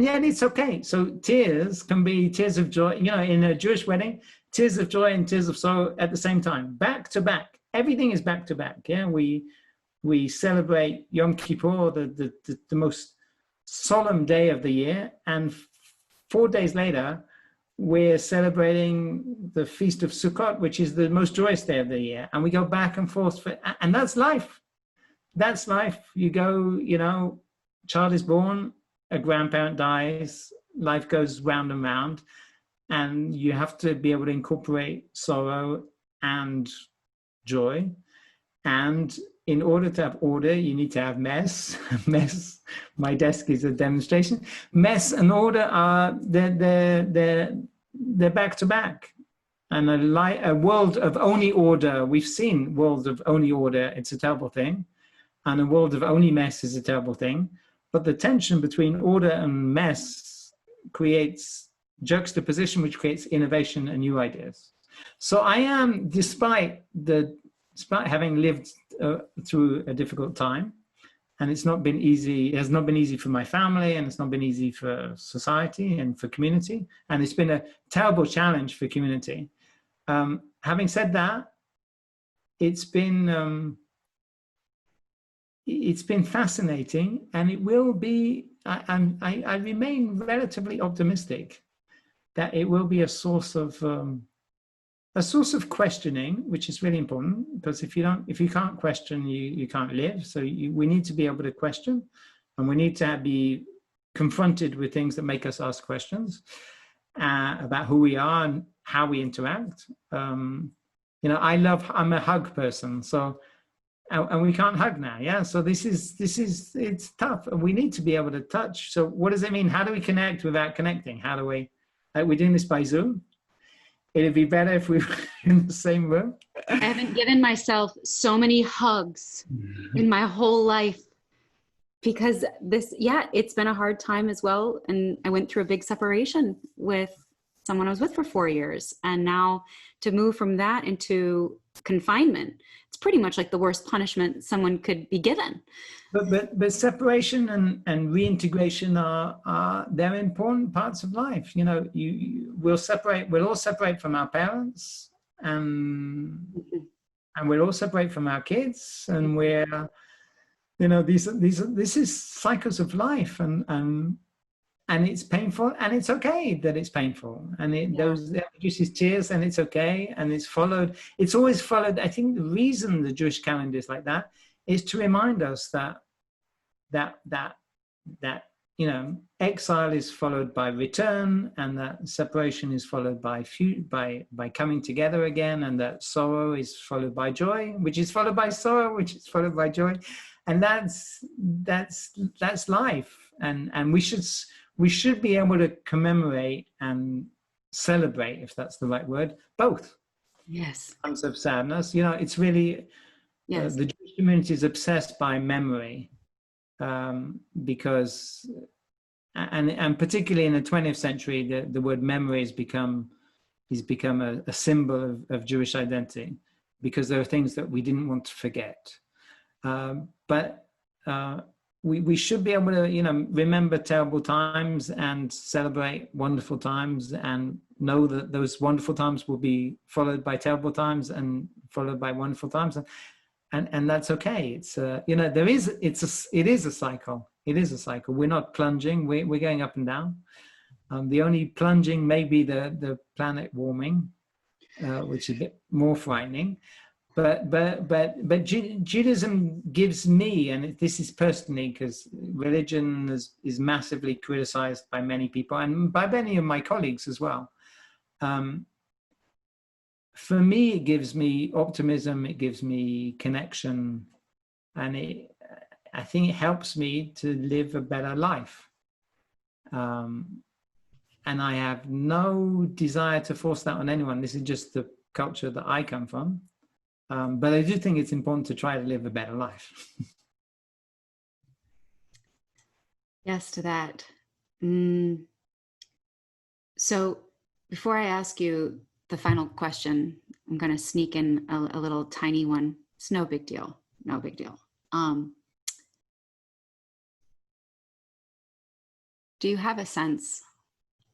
yet it's okay. So tears can be tears of joy, you know, in a Jewish wedding, tears of joy and tears of sorrow at the same time, back to back. Everything is back to back. Yeah, we celebrate Yom Kippur, the most solemn day of the year, and 4 days later, we're celebrating the Feast of Sukkot, which is the most joyous day of the year. And we go back and forth, and that's life. That's life. You go, child is born, a grandparent dies, life goes round and round, and you have to be able to incorporate sorrow and joy. And in order to have order, you need to have mess. Mess, my desk is a demonstration. Mess and order are, they're back to back. And a world of only order, we've seen worlds of only order, it's a terrible thing. And a world of only mess is a terrible thing. But the tension between order and mess creates juxtaposition, which creates innovation and new ideas. So I am, despite having lived through a difficult time, and it's not been easy, it has not been easy for my family, and it's not been easy for society and for community, and it's been a terrible challenge for community. Having said that, it's been fascinating, and it will be, I remain relatively optimistic that it will be a source of questioning, which is really important, because if you can't question, you can't live. So we need to be able to question, and we need to be confronted with things that make us ask questions about who we are and how we interact. I'm a hug person, so and we can't hug now, yeah. So it's tough, and we need to be able to touch. So what does it mean? How do we connect without connecting? How do we? We're doing this by Zoom. It'd be better if we were in the same room. I haven't given myself so many hugs in my whole life, because it's been a hard time as well. And I went through a big separation with someone I was with for 4 years. And now to move from that into confinement, it's pretty much like the worst punishment someone could be given. But separation and reintegration are they're important parts of life. We'll all separate from our parents, and we'll all separate from our kids, and this is cycles of life, and it's painful, and it's okay that it's painful, and it produces tears, and it's okay, and it's always followed. I think the reason the Jewish calendar is like that is to remind us that exile is followed by return, and that separation is followed by coming together again, and that sorrow is followed by joy, which is followed by sorrow, which is followed by joy, and that's life, and we should be able to commemorate and celebrate, if that's the right word, both. Yes. Times of sadness, it's really. Yes. The Jewish community is obsessed by memory, because, and particularly in the 20th century, the word memory has become a symbol of Jewish identity, because there are things that we didn't want to forget. But we should be able to, remember terrible times and celebrate wonderful times, and know that those wonderful times will be followed by terrible times and followed by wonderful times. And that's okay. It's it is a cycle. It is a cycle. We're not plunging. We're going up and down. The only plunging may be the planet warming, which is a bit more frightening. But Judaism gives me, and this is personally, because religion is massively criticized by many people and by many of my colleagues as well. For me, it gives me optimism, it gives me connection, and I think it helps me to live a better life. And I have no desire to force that on anyone. This is just the culture that I come from. But I do think it's important to try to live a better life. Yes, to that. So before I ask you the final question, I'm going to sneak in a little tiny one. It's no big deal. No big deal. Do you have a sense,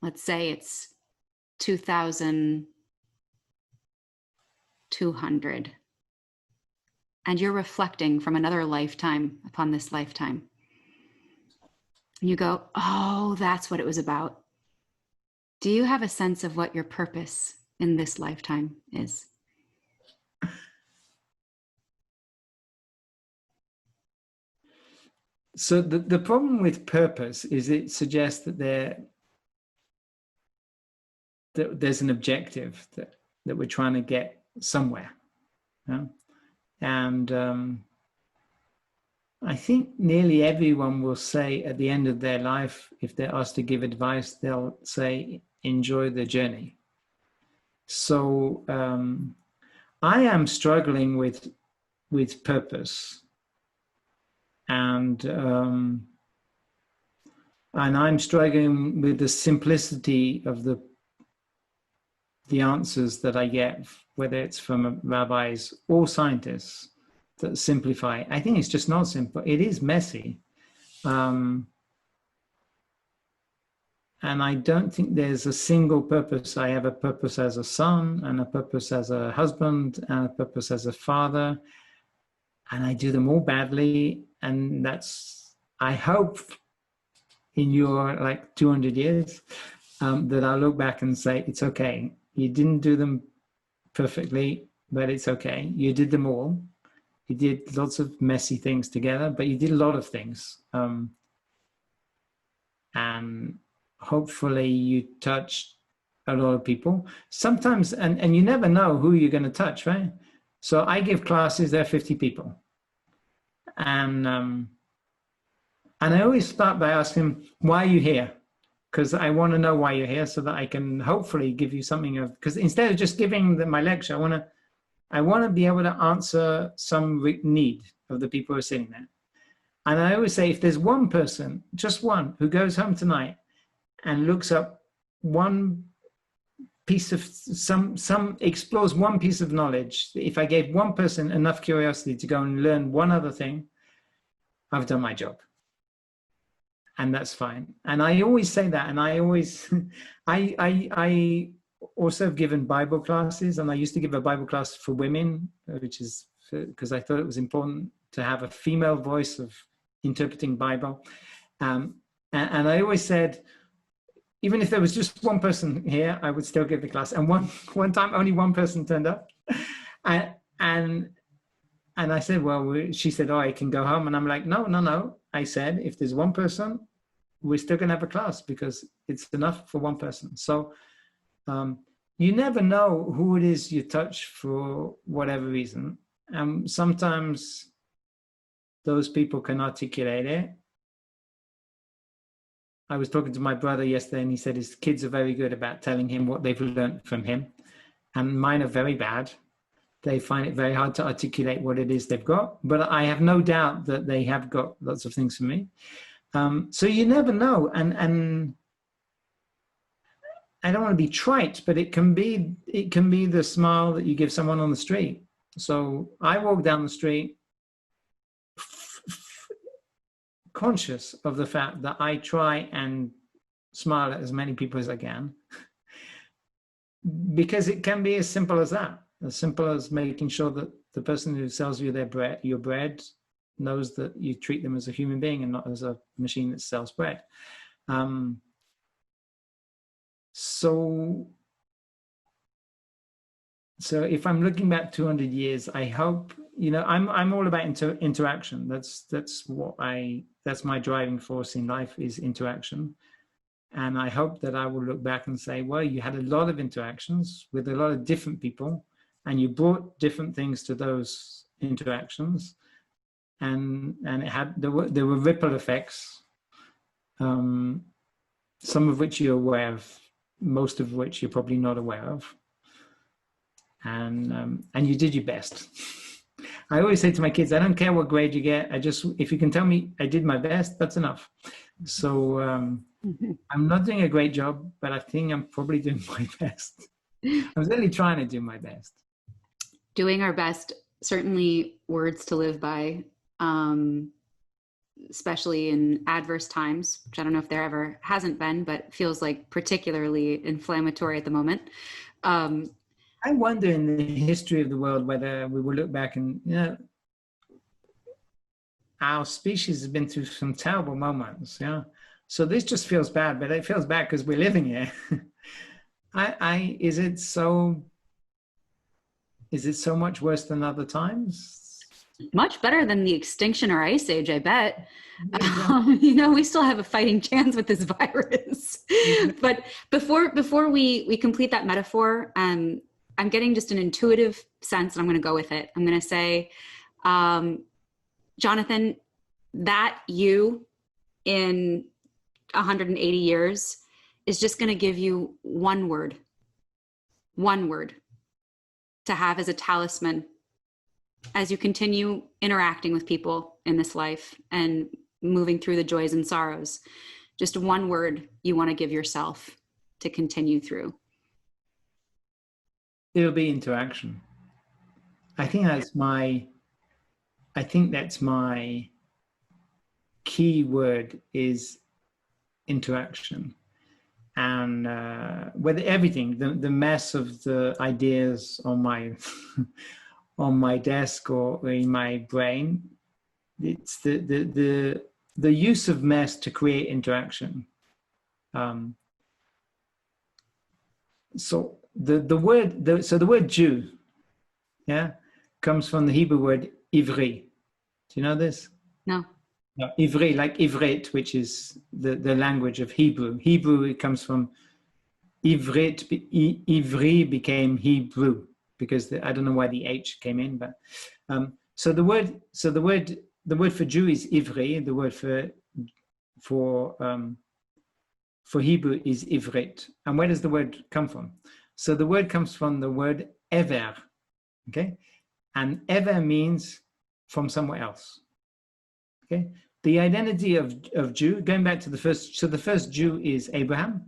let's say it's 2200, and you're reflecting from another lifetime upon this lifetime, and you go, oh, that's what it was about. Do you have a sense of what your purpose in this lifetime is? So the problem with purpose is it suggests that there's an objective that we're trying to get somewhere. Yeah? And I think nearly everyone will say at the end of their life, if they're asked to give advice, they'll say, enjoy the journey. So I am struggling with purpose, and I'm struggling with the simplicity of the answers that I get, whether it's from rabbis or scientists that simplify. I think it's just not simple. It is messy. And I don't think there's a single purpose. I have a purpose as a son, and a purpose as a husband, and a purpose as a father. And I do them all badly. And that's, I hope in your like 200 years that I'll look back and say, it's okay. You didn't do them perfectly, but it's okay. You did them all. You did lots of messy things together, but you did a lot of things. And hopefully you touched a lot of people. Sometimes, and you never know who you're going to touch, right? So I give classes, there are 50 people. And I always start by asking, why are you here? Because I want to know why you're here so that I can hopefully give you something of, because instead of just giving my lecture, I want to be able to answer some need of the people who are sitting there. And I always say, if there's one person, just one, who goes home tonight and looks up one piece of explores one piece of knowledge, if I gave one person enough curiosity to go and learn one other thing, I've done my job. And that's fine. And I always say that. And I always, I also have given Bible classes, and I used to give a Bible class for women, which is because I thought it was important to have a female voice of interpreting Bible. And I always said, even if there was just one person here, I would still give the class. And one time, only one person turned up. And I said, well, she said, oh, I can go home. And I'm like, no. I said, if there's one person, we're still going to have a class because it's enough for one person. So you never know who it is you touch for whatever reason. And sometimes those people can articulate it. I was talking to my brother yesterday, and he said his kids are very good about telling him what they've learned from him. And mine are very bad. They find it very hard to articulate what it is they've got. But I have no doubt that they have got lots of things from me. So you never know. And I don't want to be trite, but it can be the smile that you give someone on the street. So I walk down the street conscious of the fact that I try and smile at as many people as I can, because it can be as simple as that, as simple as making sure that the person who sells you your bread knows that you treat them as a human being and not as a machine that sells bread. So if I'm looking back 200 years, I hope, I'm all about interaction. That's my driving force in life, is interaction. And I hope that I will look back and say, well, you had a lot of interactions with a lot of different people, and you brought different things to those interactions. And there were ripple effects, some of which you're aware of, most of which you're probably not aware of. And you did your best. I always say to my kids, I don't care what grade you get. If you can tell me I did my best, that's enough. So I'm not doing a great job, but I think I'm probably doing my best. I'm really trying to do my best. Doing our best, certainly words to live by, especially in adverse times, which I don't know if there ever hasn't been, but feels like particularly inflammatory at the moment. I wonder in the history of the world whether we will look back and, our species has been through some terrible moments. Yeah. So this just feels bad, but it feels bad because we're living here. Is it so much worse than other times? Much better than the extinction or ice age, I bet. Exactly. You know, we still have a fighting chance with this virus. But before we complete that metaphor, I'm getting just an intuitive sense, and I'm going to go with it. I'm going to say, Jonathan, that you in 180 years is just going to give you one word to have as a talisman as you continue interacting with people in this life and moving through the joys and sorrows. Just one word you want to give yourself to continue through. It'll be interaction. I think that's my key word is interaction. And with everything, the mess of the ideas on my on my desk or in my brain, it's the use of mess to create interaction. So the word Jew, yeah, comes from the Hebrew word ivri. Do you know this? No. No, ivri, like ivrit, which is the language of Hebrew. Hebrew, it comes from ivrit. Ivri became Hebrew because I don't know why the H came in, but so the word for Jew is ivri. The word for Hebrew is ivrit. And where does the word come from? So the word comes from the word ever, okay? And ever means from somewhere else, okay? The identity of Jew, going back to the first, so the first Jew is Abraham,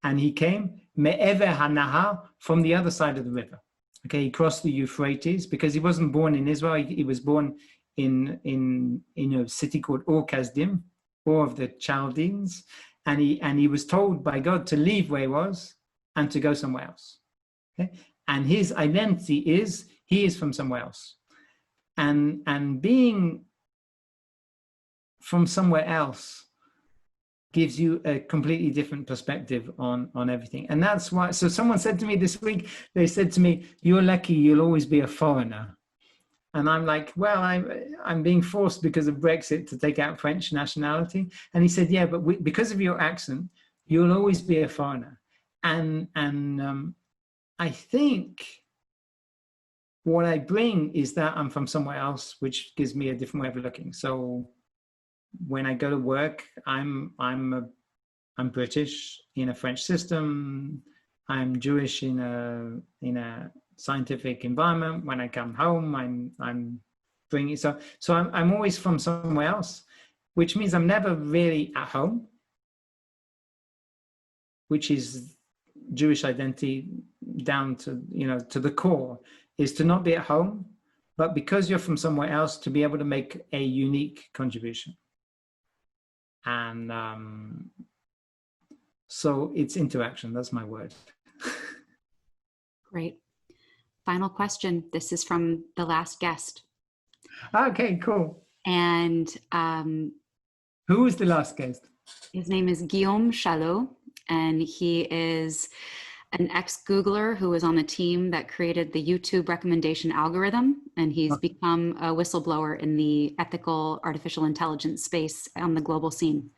and he came me'ever hanahar, from the other side of the river. Okay, he crossed the Euphrates because he wasn't born in Israel. He was born in a city called Ur Kasdim, Ur of the Chaldeans, and he was told by God to leave where he was and to go somewhere else. Okay, and his identity is he is from somewhere else, and being from somewhere else gives you a completely different perspective on everything. And that's why, so someone said to me this week, they said to me, you're lucky, you'll always be a foreigner. And I'm like, well, I'm being forced because of Brexit to take out French nationality. And he said, yeah, but because of your accent, you'll always be a foreigner. And I think what I bring is that I'm from somewhere else, which gives me a different way of looking. So when I go to work, I'm British in a French system. I'm Jewish in a scientific environment. When I come home, I'm bringing so I'm always from somewhere else, which means I'm never really at home, which is Jewish identity down to to the core, is to not be at home, but because you're from somewhere else, to be able to make a unique contribution. And so it's interaction. That's my word. Great. Final question. This is from the last guest. Okay, cool. And who was the last guest? His name is Guillaume Chalot, and he is an ex-Googler who was on the team that created the YouTube recommendation algorithm, and he's become a whistleblower in the ethical artificial intelligence space on the global scene.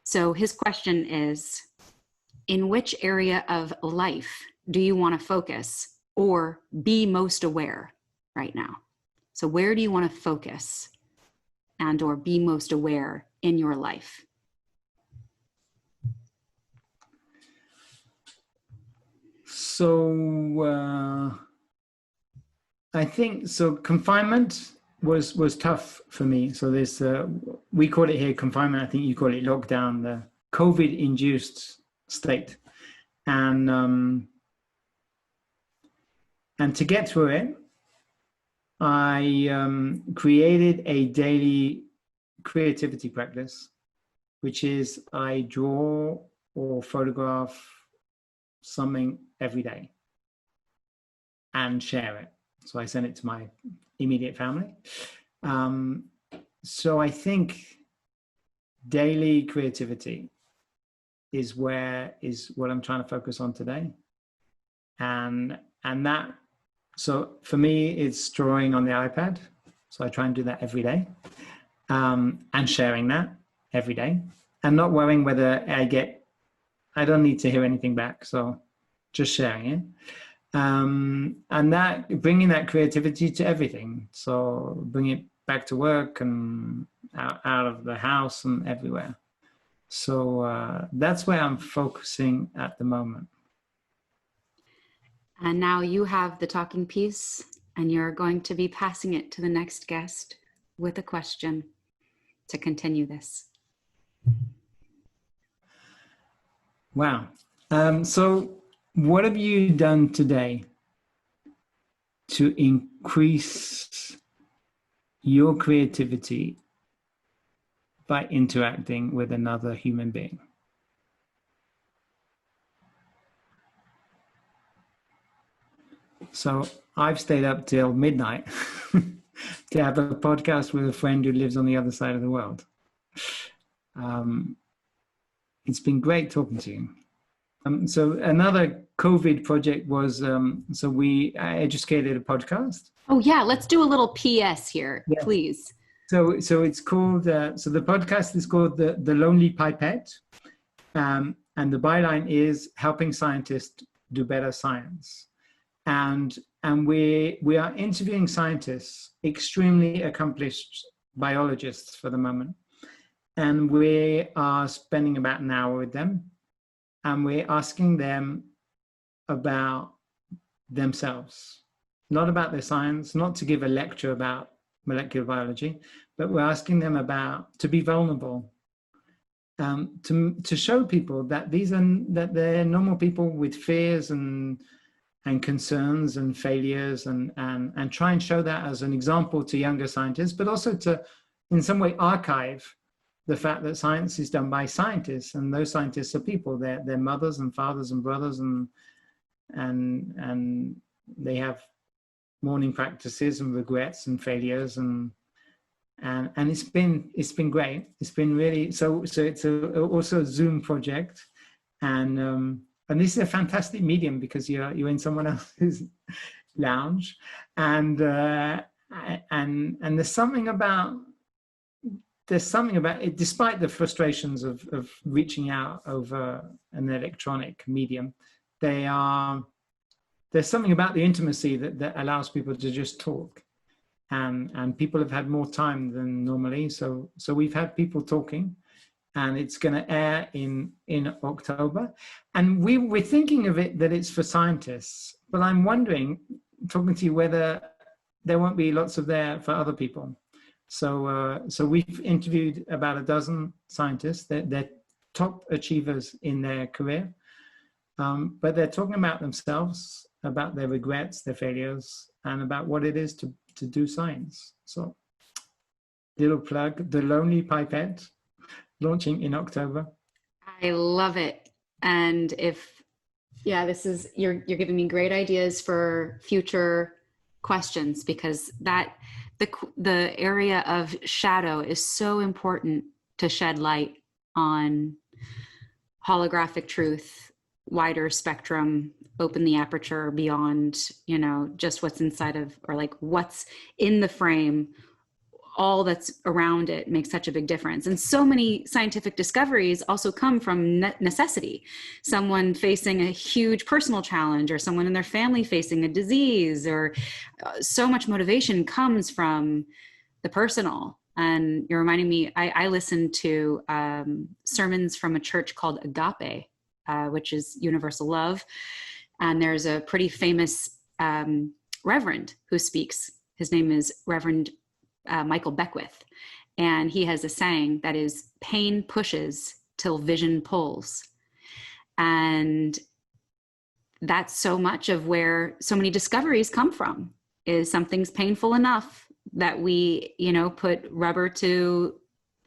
So his question is, in which area of life do you want to focus or be most aware right now? So where do you want to focus and or be most aware in your life? So I think so. Confinement was tough for me. So this we call it here confinement. I think you call it lockdown, the COVID-induced state, and to get through it, I created a daily creativity practice, which is I draw or photograph something every day and share it. So I send it to my immediate family. So I think daily creativity is what I'm trying to focus on today. And that, so for me, it's drawing on the iPad. So I try and do that every day, and sharing that every day, and not worrying whether I don't need to hear anything back. So just sharing it. And that, bringing that creativity to everything. So bring it back to work and out of the house and everywhere. So that's where I'm focusing at the moment. And now you have the talking piece, and you're going to be passing it to the next guest with a question to continue this. Wow. So what have you done today to increase your creativity by interacting with another human being? So I've stayed up till midnight to have a podcast with a friend who lives on the other side of the world. It's been great talking to you. So another COVID project was, I educated a podcast. Oh yeah, let's do a little PS here, Yeah. please. So it's called, so the podcast is called The Lonely Pipette. And the byline is helping scientists do better science. And we are interviewing scientists, extremely accomplished biologists for the moment. And we are spending about an hour with them. And we're asking them about themselves, not about their science, not to give a lecture about molecular biology, but we're asking them to be vulnerable, to show people that they're normal people with fears and concerns and failures, and try and show that as an example to younger scientists, but also to, in some way, archive the fact that science is done by scientists, and those scientists are people. They're mothers and fathers and brothers, and they have morning practices and regrets and failures, and it's been great. It's been really so. It's also a Zoom project, and this is a fantastic medium because you're in someone else's lounge, and there's something about it, despite the frustrations of reaching out over an electronic medium. There's something about the intimacy that allows people to just talk, and people have had more time than normally. So we've had people talking, and it's going to air in October. And we're thinking of it that it's for scientists, but I'm wondering, talking to you, whether there won't be lots of there for other people. So we've interviewed about a dozen scientists. They're top achievers in their career, but they're talking about themselves, about their regrets, their failures, and about what it is to do science. So, little plug, The Lonely Pipette, launching in October. I love it. And you're giving me great ideas for future questions, because the area of shadow is so important to shed light on holographic truth, wider spectrum, open the aperture beyond, just what's inside of, or like what's in the frame. All that's around it makes such a big difference. And so many scientific discoveries also come from necessity. Someone facing a huge personal challenge, or someone in their family facing a disease, or so much motivation comes from the personal. And you're reminding me, I listened to sermons from a church called Agape, which is universal love. And there's a pretty famous reverend who speaks. His name is Reverend Michael Beckwith, and he has a saying that is, pain pushes till vision pulls. And that's so much of where so many discoveries come from, is something's painful enough that we, put rubber to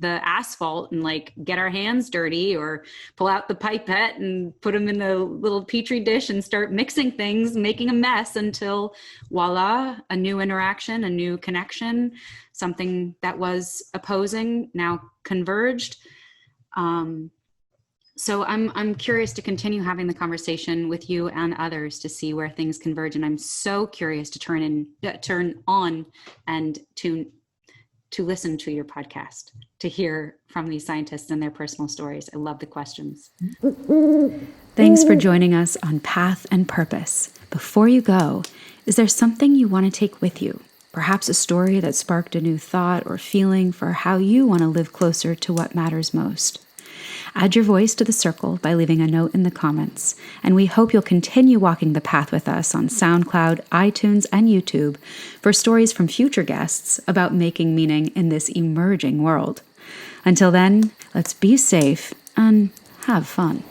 the asphalt and like get our hands dirty, or pull out the pipette and put them in the little petri dish and start mixing things, making a mess, until voila, a new interaction, a new connection, something that was opposing now converged. So I'm curious to continue having the conversation with you and others to see where things converge, and I'm so curious to turn on and to listen to your podcast, to hear from these scientists and their personal stories. I love the questions. Thanks for joining us on Path and Purpose. Before you go, is there something you want to take with you? Perhaps a story that sparked a new thought or feeling for how you want to live closer to what matters most. Add your voice to the circle by leaving a note in the comments, and we hope you'll continue walking the path with us on SoundCloud, iTunes, and YouTube for stories from future guests about making meaning in this emerging world. Until then, let's be safe and have fun.